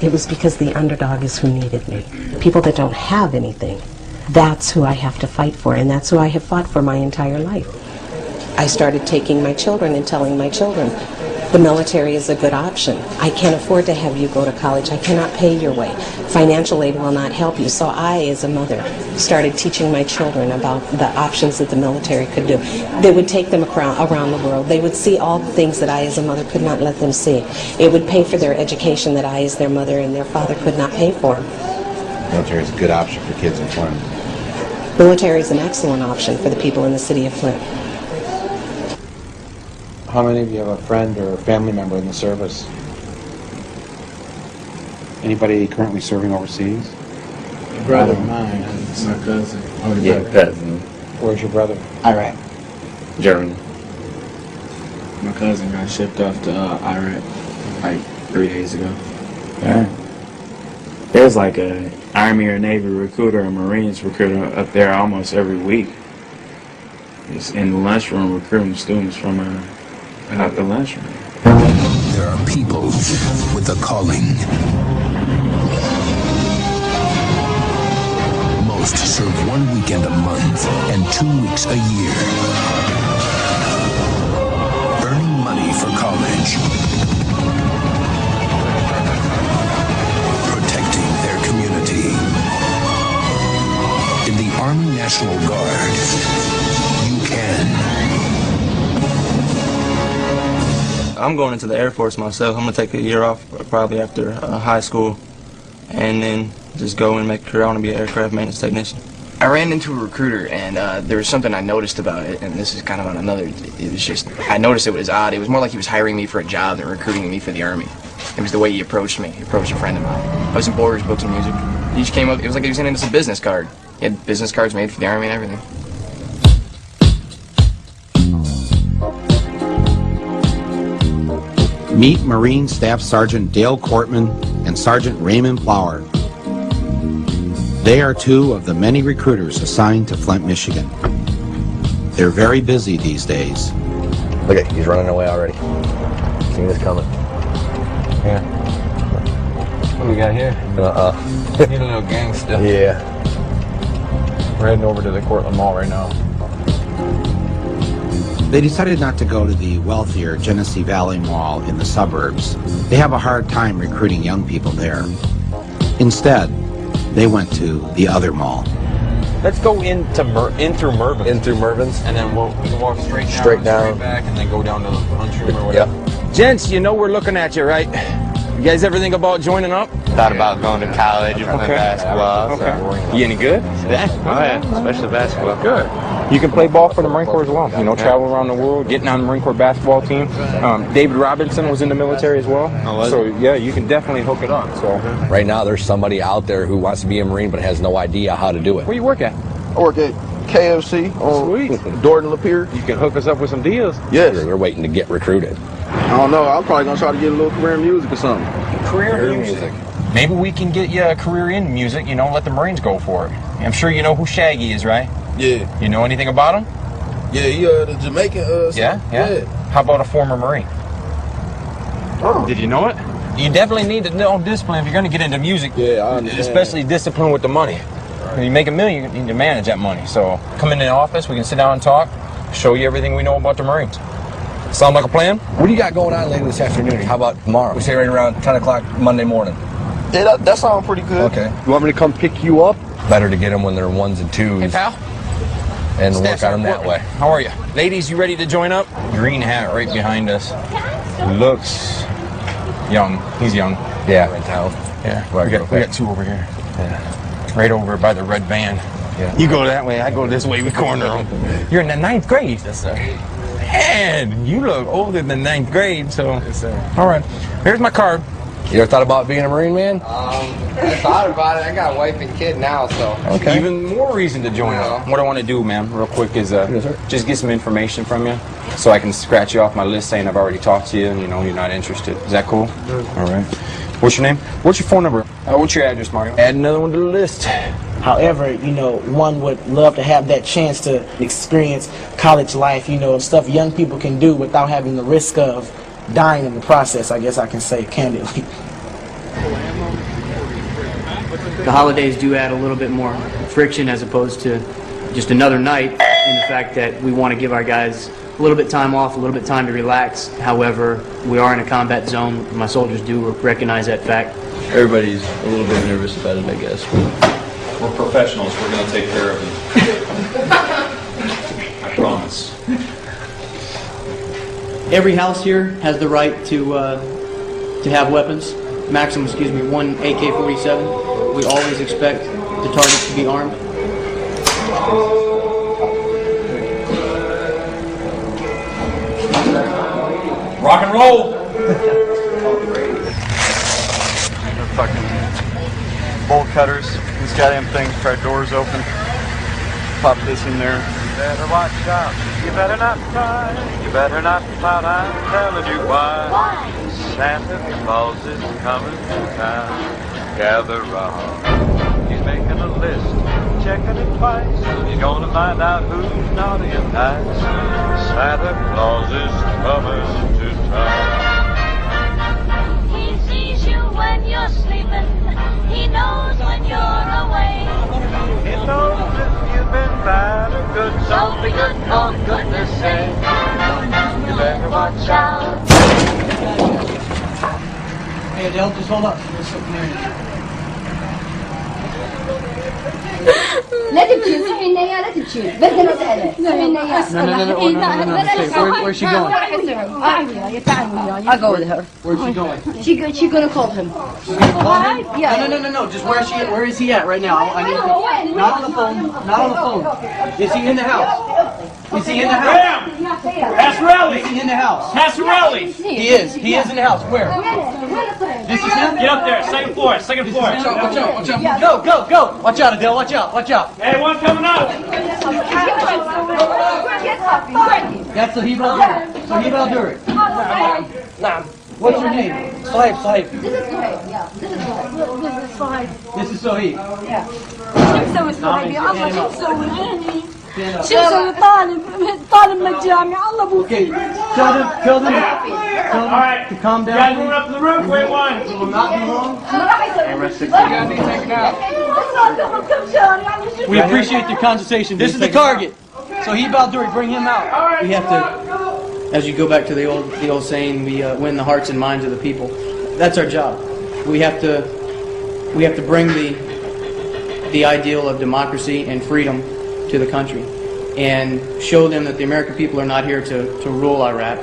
It was because the underdog is who needed me. People that don't have anything, that's who I have to fight for, and that's who I have fought for my entire life. I started taking my children and telling my children, the military is a good option. I can't afford to have you go to college. I cannot pay your way. Financial aid will not help you. So I, as a mother, started teaching my children about the options that the military could do. They would take them around the world. They would see all the things that I, as a mother, could not let them see. It would pay for their education that I, as their mother and their father, could not pay for. Military is a good option for kids in Flint. Military is an excellent option for the people in the city of Flint. How many of you have a friend or a family member in the service? Anybody currently serving overseas? A brother of mine, my cousin. Cousin. Where's your brother? Iraq. Germany. My cousin got shipped off to Iraq like 3 days ago. Yeah. There's like a Army or Navy recruiter or Marines recruiter up there almost every week. It's in the lunchroom recruiting students from out the lunchroom. There are people with a calling. Most serve 1 weekend a month and 2 weeks a year. Earning money for college. Protecting their community. In the Army National Guard, you can. I'm going into the Air Force myself. I'm going to take a year off probably after high school and then just go and make a career. I want to be an aircraft maintenance technician. I ran into a recruiter and there was something I noticed about it, and this is kind of on another, it was just, I noticed it was odd. It was more like he was hiring me for a job than recruiting me for the Army. It was the way he approached me. He approached a friend of mine. I was in Borders, Books and Music. He just came up, it was like he was handing us a business card. He had business cards made for the Army and everything. Meet Marine Staff Sergeant Dale Cortman and Sergeant Raymond Plower. They are two of the many recruiters assigned to Flint, Michigan. They're very busy these days. Look at, he's running away already. Seen this coming. Yeah. What do we got here? Need a little gangster. Yeah. We're heading over to the Cortland Mall right now. They decided not to go to the wealthier Genesee Valley Mall in the suburbs. They have a hard time recruiting young people there. Instead, they went to the other mall. Let's go in through Mervyn's. In through Mervyn's? And then we can walk straight down, Straight back, and then go down to the lunchroom or whatever. Yep. Gents, you know we're looking at you, right? You guys ever think about joining up? Thought about going to college and playing basketball. Okay. So. You any good? Yeah. Oh yeah, especially basketball. Good. You can play ball for the Marine Corps as well. You know, travel around the world, getting on the Marine Corps basketball team. David Robinson was in the military as well. So yeah, you can definitely hook it up. So right now, there's somebody out there who wants to be a Marine but has no idea how to do it. Where you work at? I work at KFC on Dorton Lapeer. You can hook us up with some deals. Yes. They're waiting to get recruited. I don't know. I'm probably gonna try to get a little career in music or something. Career music. Maybe we can get you a career in music. You know, let the Marines go for it. I'm sure you know who Shaggy is, right? Yeah. You know anything about him? Yeah, he the Jamaican. Yeah. How about a former Marine? Oh. Did you know it? You definitely need to know discipline if you're going to get into music. Yeah, I understand. Especially discipline with the money. When you make $1 million, you need to manage that money. So come in the office, we can sit down and talk, show you everything we know about the Marines. Sound like a plan? What do you got going on later this afternoon? How about tomorrow? We say right around 10 o'clock Monday morning. Yeah, that sounds pretty good. Okay. You want me to come pick you up? Better to get them when they're ones and twos. Hey, pal. And work on them that way. How are you? Ladies, you ready to join up? Green hat right behind us. Looks young. He's young. Yeah. Yeah. We got two over here. Yeah. Right over by the red van. Yeah. You go that way, I go this way, we corner them. You're in the 9th grade. Yes, sir. Man, you look older than 9th grade, so. Yes, sir. All right. Here's my card. You ever thought about being a Marine, man? I thought about it. I got a wife and kid now, so. Okay. Even more reason to join up. What I want to do, man, real quick, is just get some information from you so I can scratch you off my list saying I've already talked to you and you know you're not interested. Is that cool? All right. What's your name? What's your phone number? What's your address, Mario? Add another one to the list. However, you know, one would love to have that chance to experience college life, you know, stuff young people can do without having the risk of dying in the process, I guess I can say candidly. The holidays do add a little bit more friction as opposed to just another night, in the fact that we want to give our guys a little bit time off, a little bit time to relax. However, we are in a combat zone. My soldiers do recognize that fact. Everybody's a little bit nervous about it, I guess. We're professionals. We're going to take care of it. I promise. Every house here has the right to have weapons. Maximum, one AK-47. We always expect the targets to be armed. Rock and roll! Fucking bolt cutters. These goddamn things try doors open. Pop this in there. You better watch out. You better not cry. You better not pout. I'm telling you why. Why? Santa Claus is coming to town. Gather round. He's making a list, checking it twice. He's gonna find out who's naughty and nice. Santa Claus is coming to town. He sees you when you're sleeping. He knows when you're away. He knows if you've been bad or good. So be good for goodness sake. You better watch out. Hey Adele, just hold up. لا تبكي صحي النية لا تبكي بدل مسألة صحي النية No. Where's she going? I'll go with her. Where's she going? She's gonna call him. Yeah. No. Just where is he at right now? I need not on the phone. Not on the phone. Is he in the house? Is he in the house? Bam! Passarelli! Is he in the house? Passarelli! He is. He is in the house. Where? Get up there, second floor, second floor. Watch out, watch out, watch out. Go, go, go. Watch out, Adele, watch out, watch out. Hey, one coming up. That's Sahib Al-Duri. Sahib Al-Duri. What's your name? Sahib, Sahib. This is Suhaib, yeah. This is Suhaib. This is Suhaib. This is Sahib. Yeah. شو مسوي صاحبي؟ الله شو مسوي يعني؟ شو مسوي طالب من الجامعة الله ابوك. Okay, tell them All right, to calm down. guys, moving up to the roof. Wait, one. Will not be long. We appreciate your conversation. This is the target. Sahib Al-Duri, bring him out. We have to, as you go back to the old saying, we win the hearts and minds of the people. That's our job. We have to bring the ideal of democracy and freedom to the country and show them that the American people are not here to rule Iraq.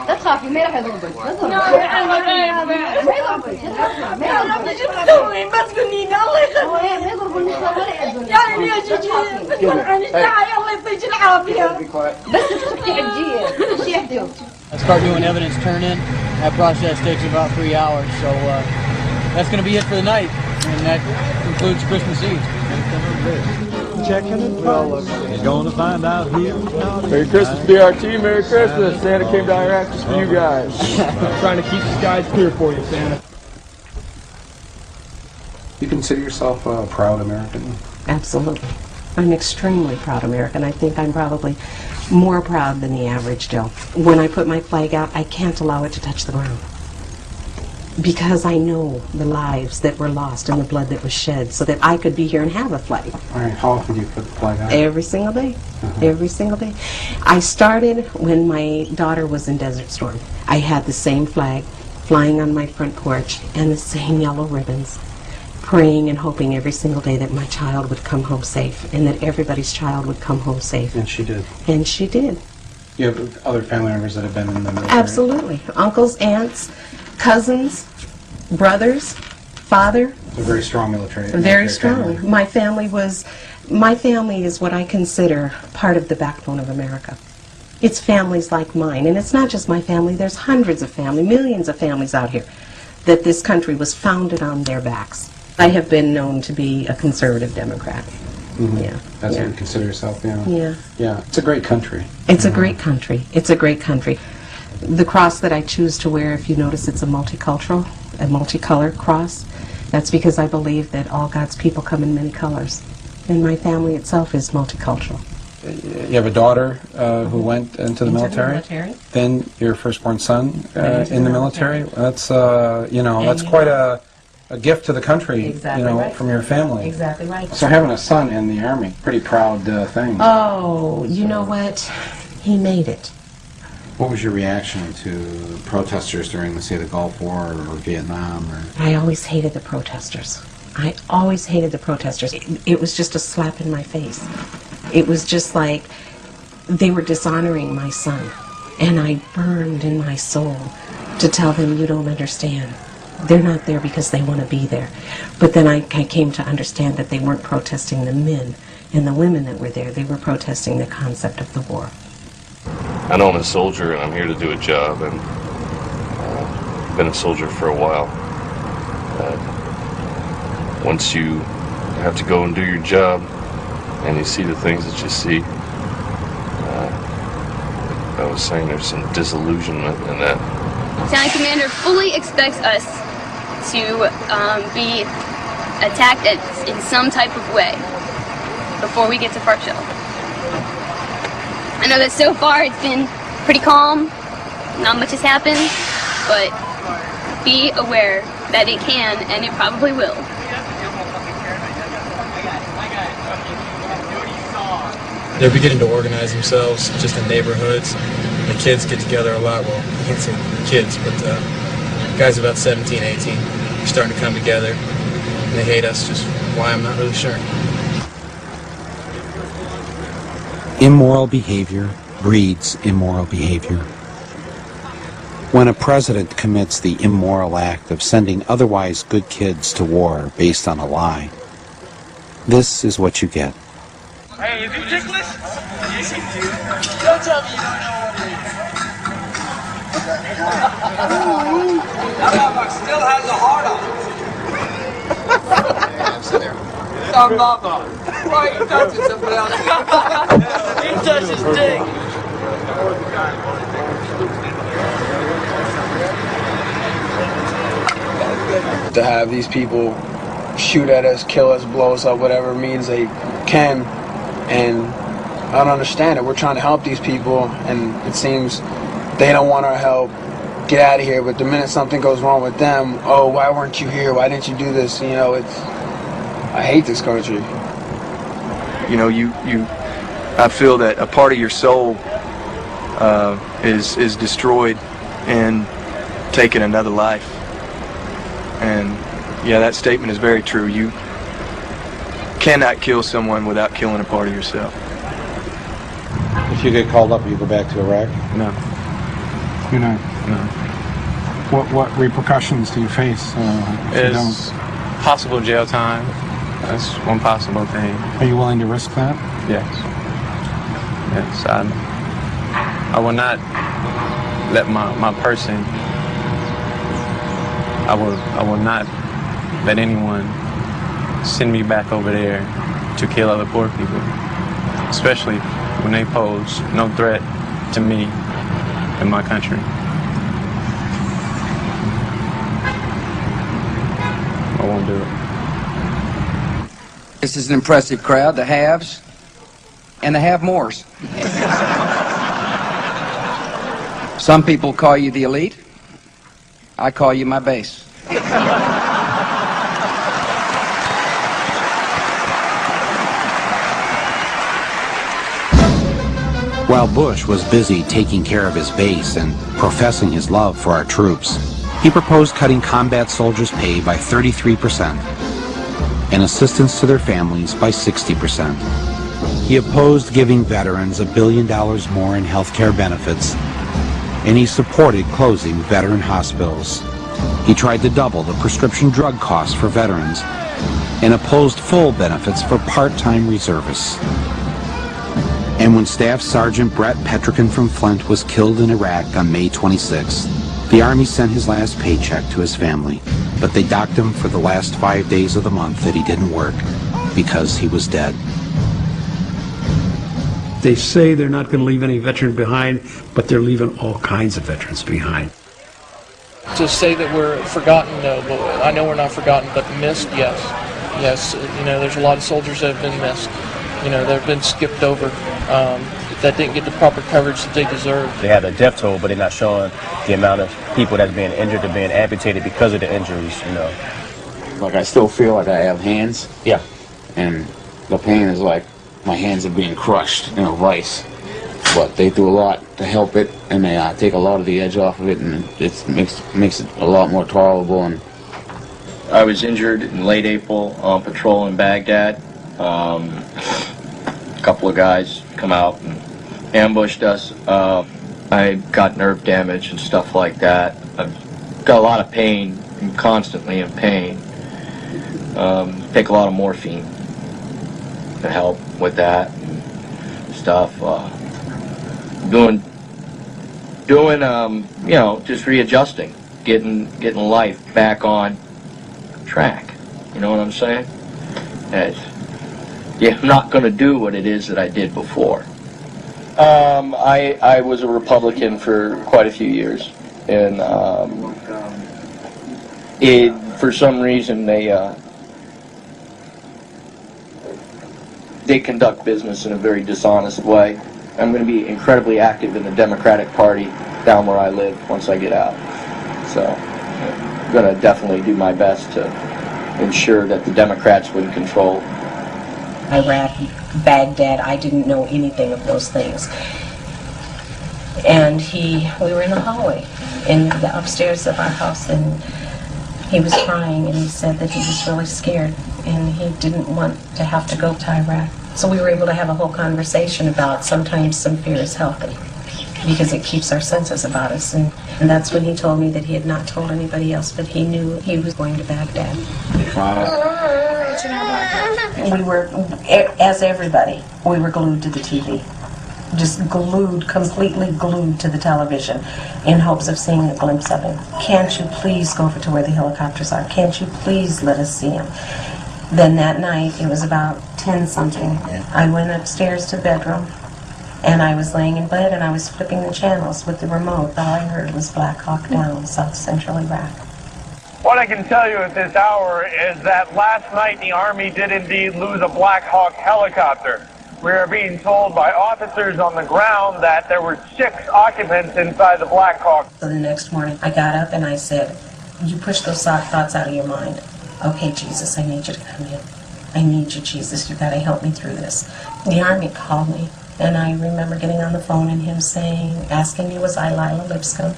لا تخافي ما راح يضربك. بس قولينا الله يخليك. ما يضربوني يعني يا جيجي تعالي الله يعطيك العافية. بس تسكتي عجية. شو يحدث؟ I start doing evidence turn-in. That process takes about 3 hours, so that's going to be it for the night, and that concludes Christmas Eve. Checking it first. He's going to find out here. Merry Christmas, BRT. Merry Christmas. Santa came to Iraq just for you guys. I'm trying to keep the skies clear for you, Santa. You consider yourself a proud American? Absolutely. I'm extremely proud American. I think I'm probably more proud than the average Joe. When I put my flag out, I can't allow it to touch the ground. Because I know the lives that were lost and the blood that was shed so that I could be here and have a flag. All right, how often do you put the flag out? Every single day. Every single day. I started when my daughter was in Desert Storm. I had the same flag flying on my front porch and the same yellow ribbons, praying and hoping every single day that my child would come home safe and that everybody's child would come home safe. And she did. And she did. You have other family members that have been in the military? Absolutely. Uncles, aunts, cousins, brothers, father. It's a very strong military. Very strong. Family. My family is what I consider part of the backbone of America. It's families like mine, and it's not just my family. There's hundreds of families, millions of families out here that this country was founded on their backs. I have been known to be a conservative Democrat. Yeah. That's what you consider yourself, yeah. Yeah. Yeah. It's a great country. It's a great country. It's a great country. The cross that I choose to wear, if you notice, it's a multicultural, a multicolored cross. That's because I believe that all God's people come in many colors. And my family itself is multicultural. You have a daughter who went into the military. Then your firstborn son in the military. That's that's quite a gift to the country. Exactly right. From your family. Exactly right. So having a son in the Army, pretty proud thing. Oh, you know what? He made it. What was your reaction to protesters during, say, the Gulf War or Vietnam? I always hated the protesters. I always hated the protesters. It was just a slap in my face. It was just like they were dishonoring my son. And I burned in my soul to tell them, you don't understand. They're not there because they want to be there. But then I came to understand that they weren't protesting the men and the women that were there. They were protesting the concept of the war. I know I'm a soldier and I'm here to do a job, and I've been a soldier for a while. Once you have to go and do your job and you see the things that you see, I was saying there's some disillusionment in that. Lieutenant Commander fully expects us to be attacked in some type of way before we get to Park Hill. I know that so far it's been pretty calm, not much has happened, but be aware that it can and it probably will. They're beginning to organize themselves just in neighborhoods. The kids get together a lot. Well, you can't say kids, but guys about 17, 18 are starting to come together. And they hate us, just why I'm not really sure. Immoral behavior breeds immoral behavior. When a president commits the immoral act of sending otherwise good kids to war based on a lie, this is what you get. Hey, is he ticklish? Yes, he do. Don't tell me you don't know what it is. Still has a heart on. Some mama. Why are you touching somebody else? He touches dick. To have these people shoot at us, kill us, blow us up, whatever means they can, and I don't understand it. We're trying to help these people, and it seems they don't want our help. Get out of here. But the minute something goes wrong with them, oh, why weren't you here? Why didn't you do this? You know, I hate this country. You know, I feel that a part of your soul is destroyed and taking another life. And yeah, that statement is very true. You cannot kill someone without killing a part of yourself. If you get called up, you go back to Iraq? No. You're not? No. What repercussions do you face if you don't? Possible jail time. That's one possible thing. Are you willing to risk that? Yes. Yes, I will not let my person, I will not let anyone send me back over there to kill other poor people, especially when they pose no threat to me and my country. I won't do it. This is an impressive crowd, the haves and the have-mores. Some people call you the elite. I call you my base. While Bush was busy taking care of his base and professing his love for our troops, he proposed cutting combat soldiers' pay by 33% and assistance to their families by 60%. He opposed giving veterans $1 billion more in health care benefits, and he supported closing veteran hospitals. He tried to double the prescription drug costs for veterans and opposed full benefits for part-time reservists. And when Staff Sergeant Brett Petrikin from Flint was killed in Iraq on May 26th, the Army sent his last paycheck to his family, but they docked him for the last 5 days of the month that he didn't work because he was dead. They say they're not going to leave any veteran behind, but they're leaving all kinds of veterans behind. To say that we're forgotten, no, but I know we're not forgotten, but missed, yes. Yes, you know, there's a lot of soldiers that have been missed. You know, they've been skipped over, that didn't get the proper coverage that they deserve. They have a death toll, but they're not showing the amount of people that's being injured or being amputated because of the injuries, you know. Like, I still feel like I have hands. Yeah. And the pain is like my hands are being crushed in a vice. But they do a lot to help it, and they take a lot of the edge off of it, and it makes it a lot more tolerable. And I was injured in late April on patrol in Baghdad. A couple of guys come out and ambushed us. I got nerve damage and stuff like that. I've got a lot of pain. I'm constantly in pain. Take a lot of morphine to help with that and stuff. Doing, you know, just readjusting, getting life back on track. You know what I'm saying? Yeah, I'm not going to do what it is that I did before. I was a Republican for quite a few years, and for some reason they conduct business in a very dishonest way. I'm going to be incredibly active in the Democratic Party down where I live once I get out. So I'm going to definitely do my best to ensure that the Democrats win control. Iraq, Baghdad, I didn't know anything of those things. And we were in the hallway in the upstairs of our house, and he was crying, and he said that he was really scared and he didn't want to have to go to Iraq. So we were able to have a whole conversation about sometimes some fear is healthy because it keeps our senses about us. And that's when he told me that he had not told anybody else, but he knew he was going to Baghdad. We were, as everybody, we were glued to the TV. just glued, completely glued to the television in hopes of seeing a glimpse of him. Can't you please go over to where the helicopters are? Can't you please let us see him? Then that night, it was about 10-something, I went upstairs to the bedroom, and I was laying in bed and I was flipping the channels with the remote. All I heard was Black Hawk Down, South Central Iraq. What I can tell you at this hour is that last night the Army did indeed lose a Black Hawk helicopter. We are being told by officers on the ground that there were 6 occupants inside the Black Hawk. So the next morning, I got up and I said, you push those thoughts out of your mind. Okay, Jesus, I need you to come in. I need you, Jesus. You got to help me through this. The Army called me, and I remember getting on the phone and him asking me, was I Lila Lipscomb?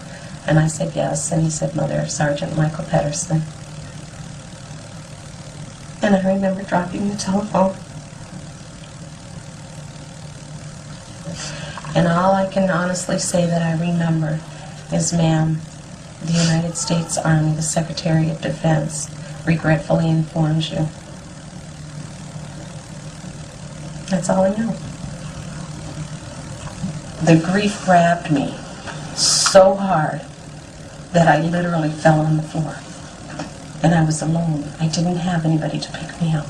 And I said, yes. And he said, Mother, Sergeant Michael Pedersen. And I remember dropping the telephone. And all I can honestly say that I remember is, ma'am, the United States Army, the Secretary of Defense, regretfully informs you. That's all I know. The grief grabbed me so hard that I literally fell on the floor. And I was alone. I didn't have anybody to pick me up.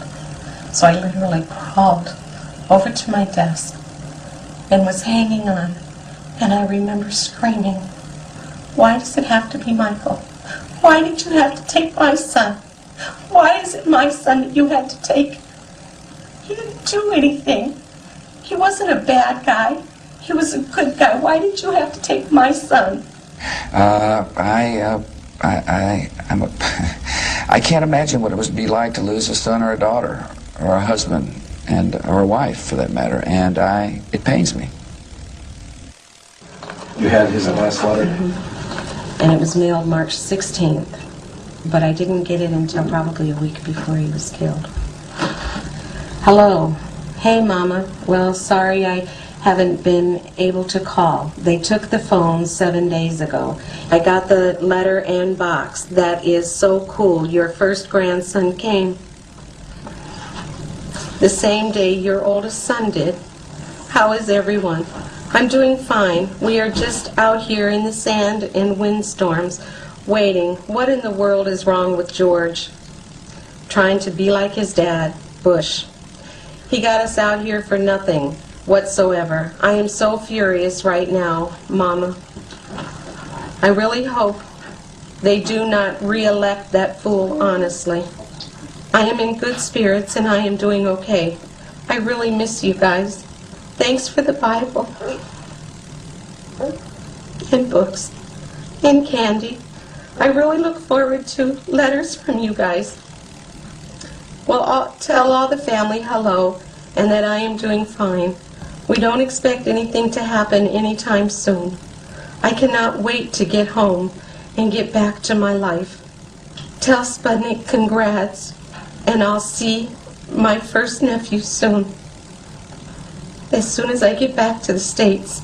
So I literally crawled over to my desk and was hanging on. And I remember screaming, why does it have to be Michael? Why did you have to take my son? Why is it my son that you had to take? He didn't do anything. He wasn't a bad guy. He was a good guy. Why did you have to take my son? I can't imagine what it would be like to lose a son or a daughter or a husband or a wife, for that matter. And it pains me. You had his last letter? And it was mailed March 16th. But I didn't get it until probably a week before he was killed. Hello. Hey, Mama. Well, sorry I haven't been able to call. They took the phone 7 days ago. I got the letter and box. That is so cool. Your first grandson came the same day your oldest son did. How is everyone? I'm doing fine. We are just out here in the sand and windstorms, waiting. What in the world is wrong with George? Trying to be like his dad, Bush. He got us out here for nothing whatsoever. I am so furious right now, Mama. I really hope they do not re-elect that fool, honestly. I am in good spirits and I am doing okay. I really miss you guys. Thanks for the Bible and books and candy. I really look forward to letters from you guys. Well, I'll tell all the family hello and that I am doing fine. We don't expect anything to happen anytime soon. I cannot wait to get home and get back to my life. Tell Sputnik congrats, and I'll see my first nephew soon. As soon as I get back to the States.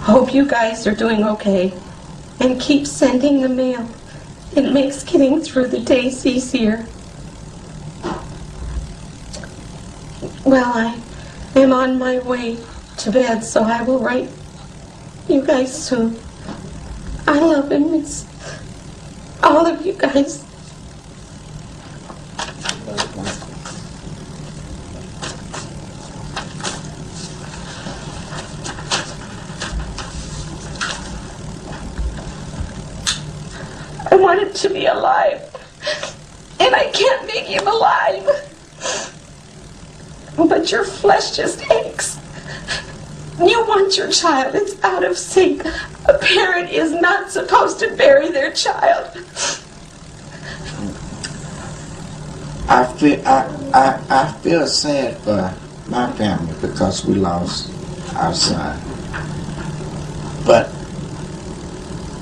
Hope you guys are doing okay. And keep sending the mail. It makes getting through the days easier. Well, I am on my way to bed, so I will write you guys soon. I love and miss all of you guys. I want him to be alive, and I can't make him alive. But your flesh just aches. You want your child. It's out of sync. A parent is not supposed to bury their child. I feel sad for my family because we lost our son. But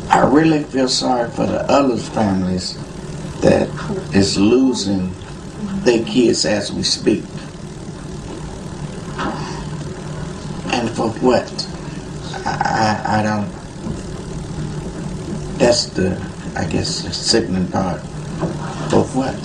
I really feel sorry for the other families that is losing their kids as we speak. And for what? I don't. That's I guess, the sickening part. For what?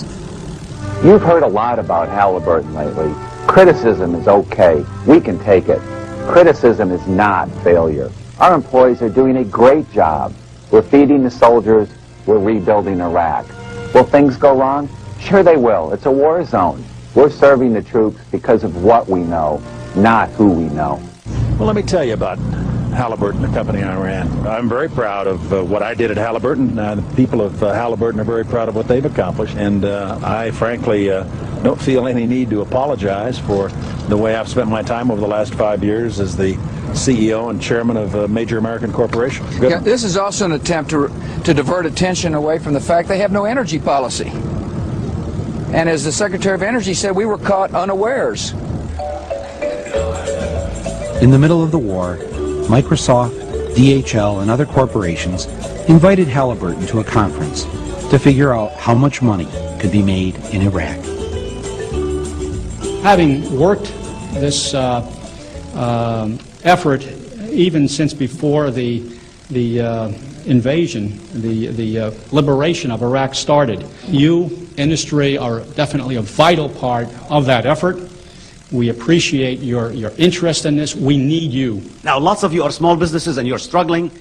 You've heard a lot about Halliburton lately. Criticism is okay. We can take it. Criticism is not failure. Our employees are doing a great job. We're feeding the soldiers. We're rebuilding Iraq. Will things go wrong? Sure they will. It's a war zone. We're serving the troops because of what we know, not who we know. Well, let me tell you about Halliburton, the company I ran. I'm very proud of what I did at Halliburton. The people of Halliburton are very proud of what they've accomplished, and I frankly don't feel any need to apologize for the way I've spent my time over the last 5 years as the CEO and chairman of a major American corporation. Yeah, this is also an attempt to divert attention away from the fact they have no energy policy. And as the Secretary of Energy said, we were caught unawares. In the middle of the war, Microsoft, DHL, and other corporations invited Halliburton to a conference to figure out how much money could be made in Iraq. Having worked this effort even since before the invasion, the liberation of Iraq started, you, industry, are definitely a vital part of that effort. We appreciate your interest in this. We need you. Now, lots of you are small businesses and you're struggling.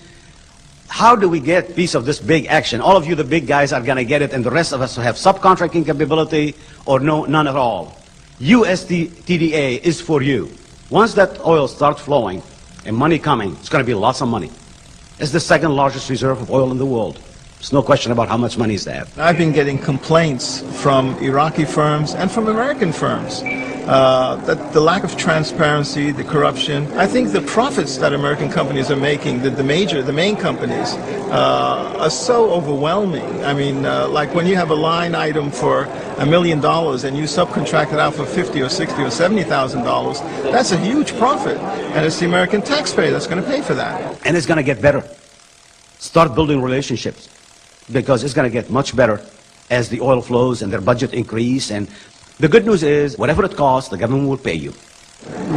How do we get a piece of this big action? All of you, the big guys, are going to get it, and the rest of us who have subcontracting capability or none at all. USTDA is for you. Once that oil starts flowing and money coming, it's going to be lots of money. It's the second largest reserve of oil in the world. There's no question about how much money they have. I've been getting complaints from Iraqi firms and from American firms that the lack of transparency, the corruption. I think the profits that American companies are making, the main companies, are so overwhelming. I mean, like when you have a line item for $1 million and you subcontract it out for $50,000 or $60,000 or $70,000, that's a huge profit, and it's the American taxpayer that's going to pay for that. And it's going to get better. Start building relationships, because it's going to get much better as the oil flows and their budget increase. And the good news is, whatever it costs, the government will pay you.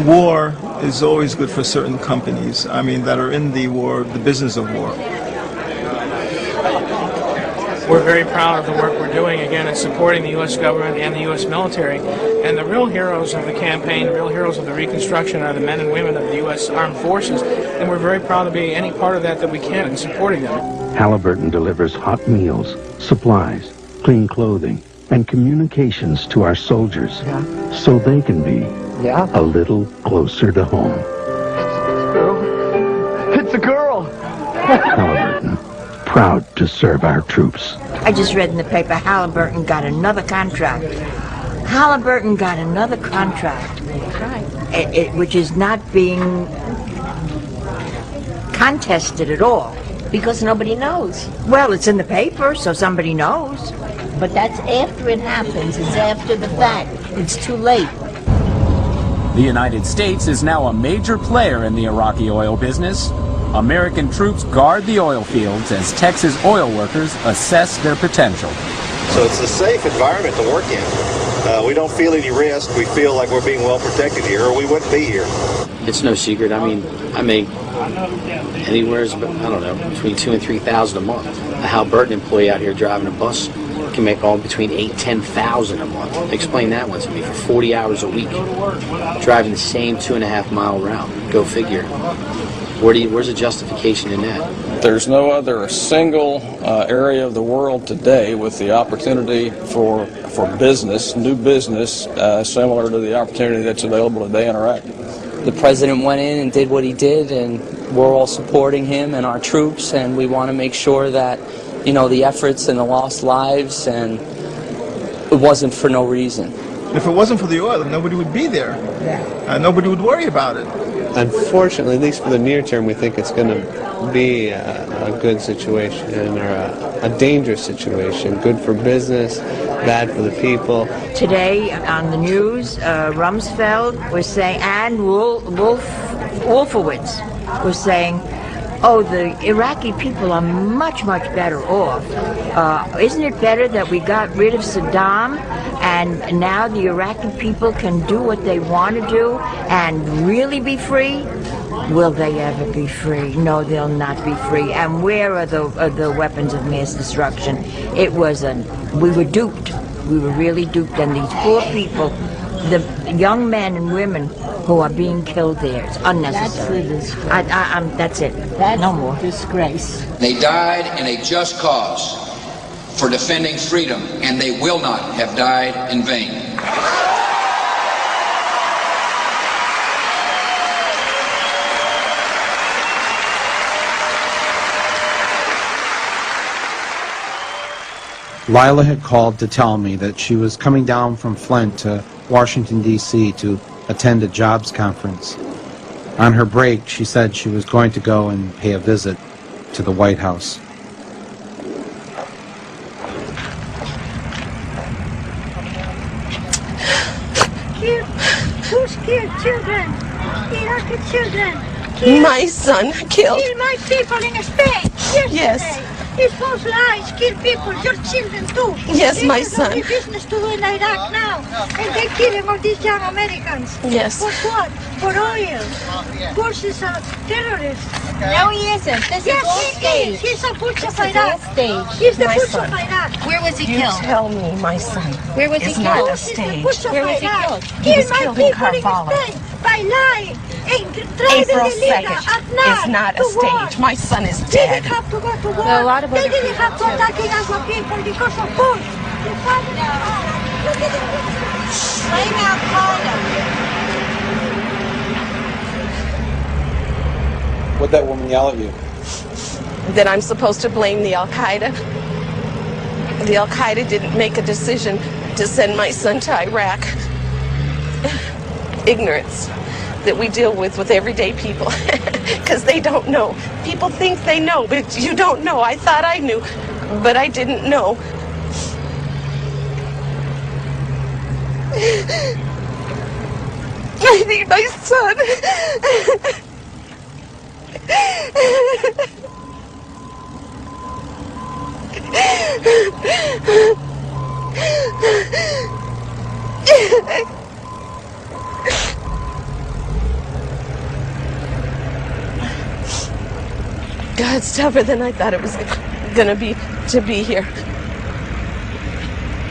War is always good for certain companies, I mean, that are in the war, the business of war. We're very proud of the work we're doing, again, in supporting the U.S. government and the U.S. military. And the real heroes of the campaign, the real heroes of the Reconstruction are the men and women of the U.S. Armed Forces. And we're very proud to be any part of that we can in supporting them. Halliburton delivers hot meals, supplies, clean clothing, and communications to our soldiers so they can be a little closer to home. It's a girl! Halliburton, proud to serve our troops. I just read in the paper Halliburton got another contract. Halliburton got another contract. Which is not being contested at all. Because nobody knows. Well, it's in the paper, so somebody knows. But that's after it happens. It's after the fact. It's too late. The United States is now a major player in the Iraqi oil business. American troops guard the oil fields as Texas oil workers assess their potential. So it's a safe environment to work in. We don't feel any risk. We feel like we're being well protected here, or we wouldn't be here. It's no secret. I mean, I make anywhere, I don't know, between $2,000 and $3,000 a month. A Halliburton employee out here driving a bus can make all between $8,000 and $10,000 a month. Explain that one to me. For 40 hours a week, driving the same 2.5 mile route. Go figure. Where's the justification in that? There's no other single area of the world today with the opportunity for business, new business, similar to the opportunity that's available today in Iraq. The president went in and did what he did, and we're all supporting him and our troops, and we want to make sure that, you know, the efforts and the lost lives, and it wasn't for no reason. If it wasn't for the oil, nobody would be there. Nobody would worry about it. Unfortunately, at least for the near term, we think it's going to be a good situation or a dangerous situation. Good for business, bad for the people. Today on the news, Rumsfeld was saying, and Wolfowitz was saying, oh, the Iraqi people are much, much better off. Isn't it better that we got rid of Saddam and now the Iraqi people can do what they want to do and really be free? Will they ever be free? No, they'll not be free. And where are the weapons of mass destruction? We were duped. We were really duped, and these poor people the young men and women who are being killed there. It's unnecessary. That's it. That's no more. Disgrace. They died in a just cause for defending freedom, and they will not have died in vain. Lila had called to tell me that she was coming down from Flint to Washington, D.C. to attend a jobs conference. On her break, she said she was going to go and pay a visit to the White House. Who's killed children? Iraqi children. My son killed. Kill my people in Spain. Yes. It's false lies. Kill people. Your children too. Yes, my There's son. no business to do in Iraq now. And they're killing all these young Americans. Yes. For what? For oil. Bush is a terrorist. No, he isn't. This yes, is all he staged. is. He's a Bush of This is all Iraq. staged. He's the My Bush son. of Iraq. Where was he You killed? tell me, my son. Where was he It's killed? not a Bush is the stage. Bush of Where was he Iraq. killed? He was Kill my killed in people in Karbala. Spain by lying. And driving April illegal 2nd. at night It's not to a stage. war. My son is They dead. didn't have to go to war. There are a lot of they other didn't have to people, too. attacking our people because of Bush. The family. Look at it. Blame Al-Qaeda. What'd that woman yell at you? That I'm supposed to blame the Al-Qaeda. The Al-Qaeda didn't make a decision to send my son to Iraq. Ignorance that we deal with everyday people, because they don't know. People think they know, but you don't know. I thought I knew, but I didn't know. I need my son. God's tougher than I thought it was gonna be to be here.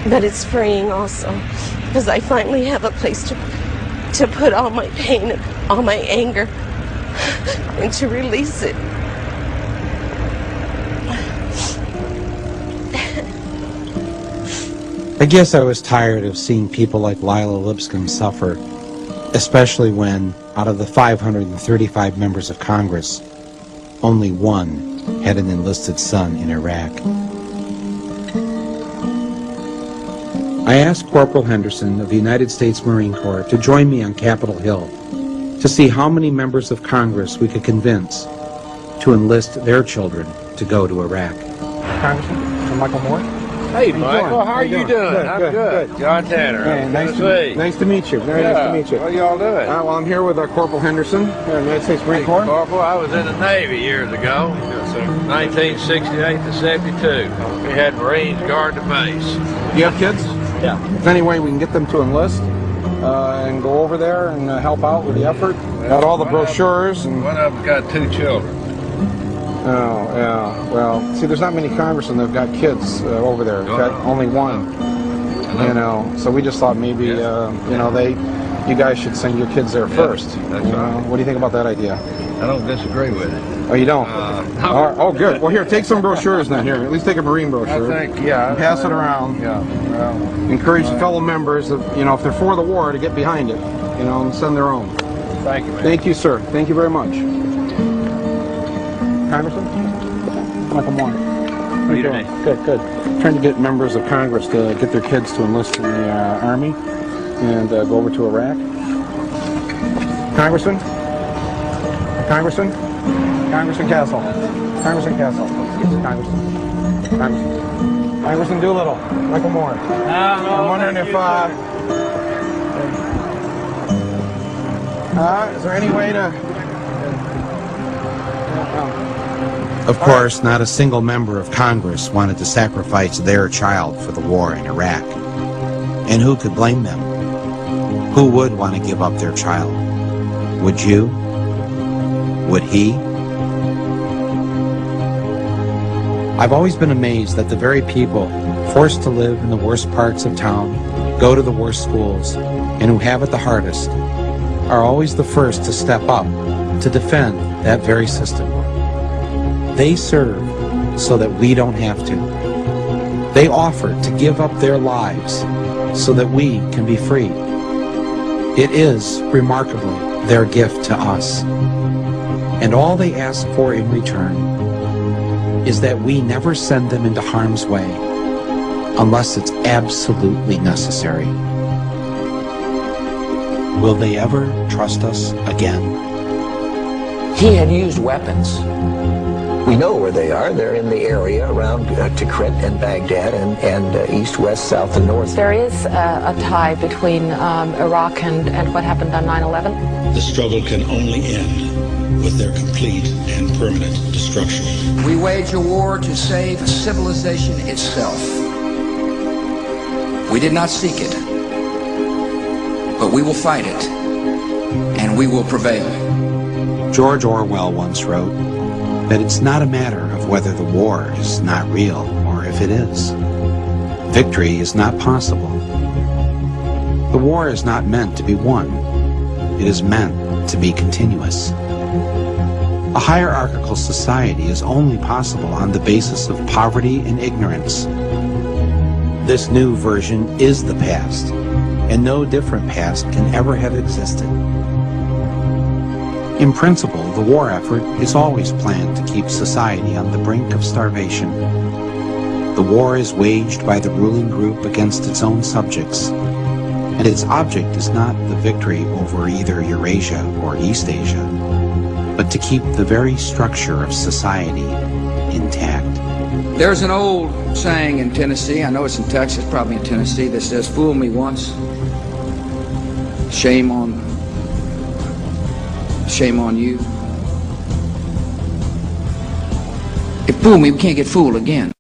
But it's freeing also, because I finally have a place to put all my pain and all my anger and to release it. I guess I was tired of seeing people like Lila Lipscomb suffer, especially when, out of the 535 members of Congress, only one had an enlisted son in Iraq. I asked Corporal Henderson of the United States Marine Corps to join me on Capitol Hill to see how many members of Congress we could convince to enlist their children to go to Iraq. Congressman Michael Moore? Hey, Michael, how are you doing? I'm good. John Tanner. Hey, Nice to see. nice to meet you. Very nice to meet you. What y'all doing? Well, I'm here with Corporal Henderson, United States Marine Corps. Corporal, I was in the Navy years ago, 1968 to 72. We had Marines guard the base. You have kids? Yeah. If any way we can get them to enlist and go over there and help out with the effort. Got all the brochures. One of them's got 2 children. Oh, yeah. Well, see, there's not many congressmen that have got kids over there. Got only one. You know, so we just thought maybe, you know, you guys should send your kids there first. That's you know? right. What do you think about that idea? I don't disagree with it. Oh, you don't? No. All right. Oh, good. Well, here, take some brochures then. Here, at least take a Marine brochure. I think, yeah. And pass it around. Yeah. Well, Encourage the fellow members, you know, if they're for the war, to get behind it, you know, and send their own. thank you, man. Thank you, sir. Thank you very much. Congressman? Michael Moore. How you doing? Good, good. Trying to get members of Congress to get their kids to enlist in the Army and go over to Iraq. Congressman? Congressman? Congressman Castle. Congressman Castle. Congressman. Congressman Doolittle. Michael Moore. I'm wondering if, is there any way to... Of course, not a single member of Congress wanted to sacrifice their child for the war in Iraq. And who could blame them? Who would want to give up their child? Would you? Would he? I've always been amazed that the very people forced to live in the worst parts of town, go to the worst schools, and who have it the hardest are always the first to step up to defend that very system. They serve so that we don't have to. They offer to give up their lives so that we can be free. It is, remarkably, their gift to us. And all they ask for in return is that we never send them into harm's way unless it's absolutely necessary. Will they ever trust us again? He had used weapons. We know where they are. They're in the area around Tikrit and Baghdad and east, west, south, and north. There is a tie between Iraq and what happened on 9/11. The struggle can only end with their complete and permanent destruction. We wage a war to save civilization itself. We did not seek it, but we will fight it, and we will prevail. George Orwell once wrote that it's not a matter of whether the war is not real or if it is. Victory is not possible. The war is not meant to be won. It is meant to be continuous. A hierarchical society is only possible on the basis of poverty and ignorance. This new version is the past, and no different past can ever have existed. In principle, the war effort is always planned to keep society on the brink of starvation. The war is waged by the ruling group against its own subjects, and its object is not the victory over either Eurasia or East Asia, but to keep the very structure of society intact. There's an old saying in Tennessee, I know it's in Texas, probably in Tennessee, that says, "Fool me once, shame on you." If fool me, we can't get fooled again.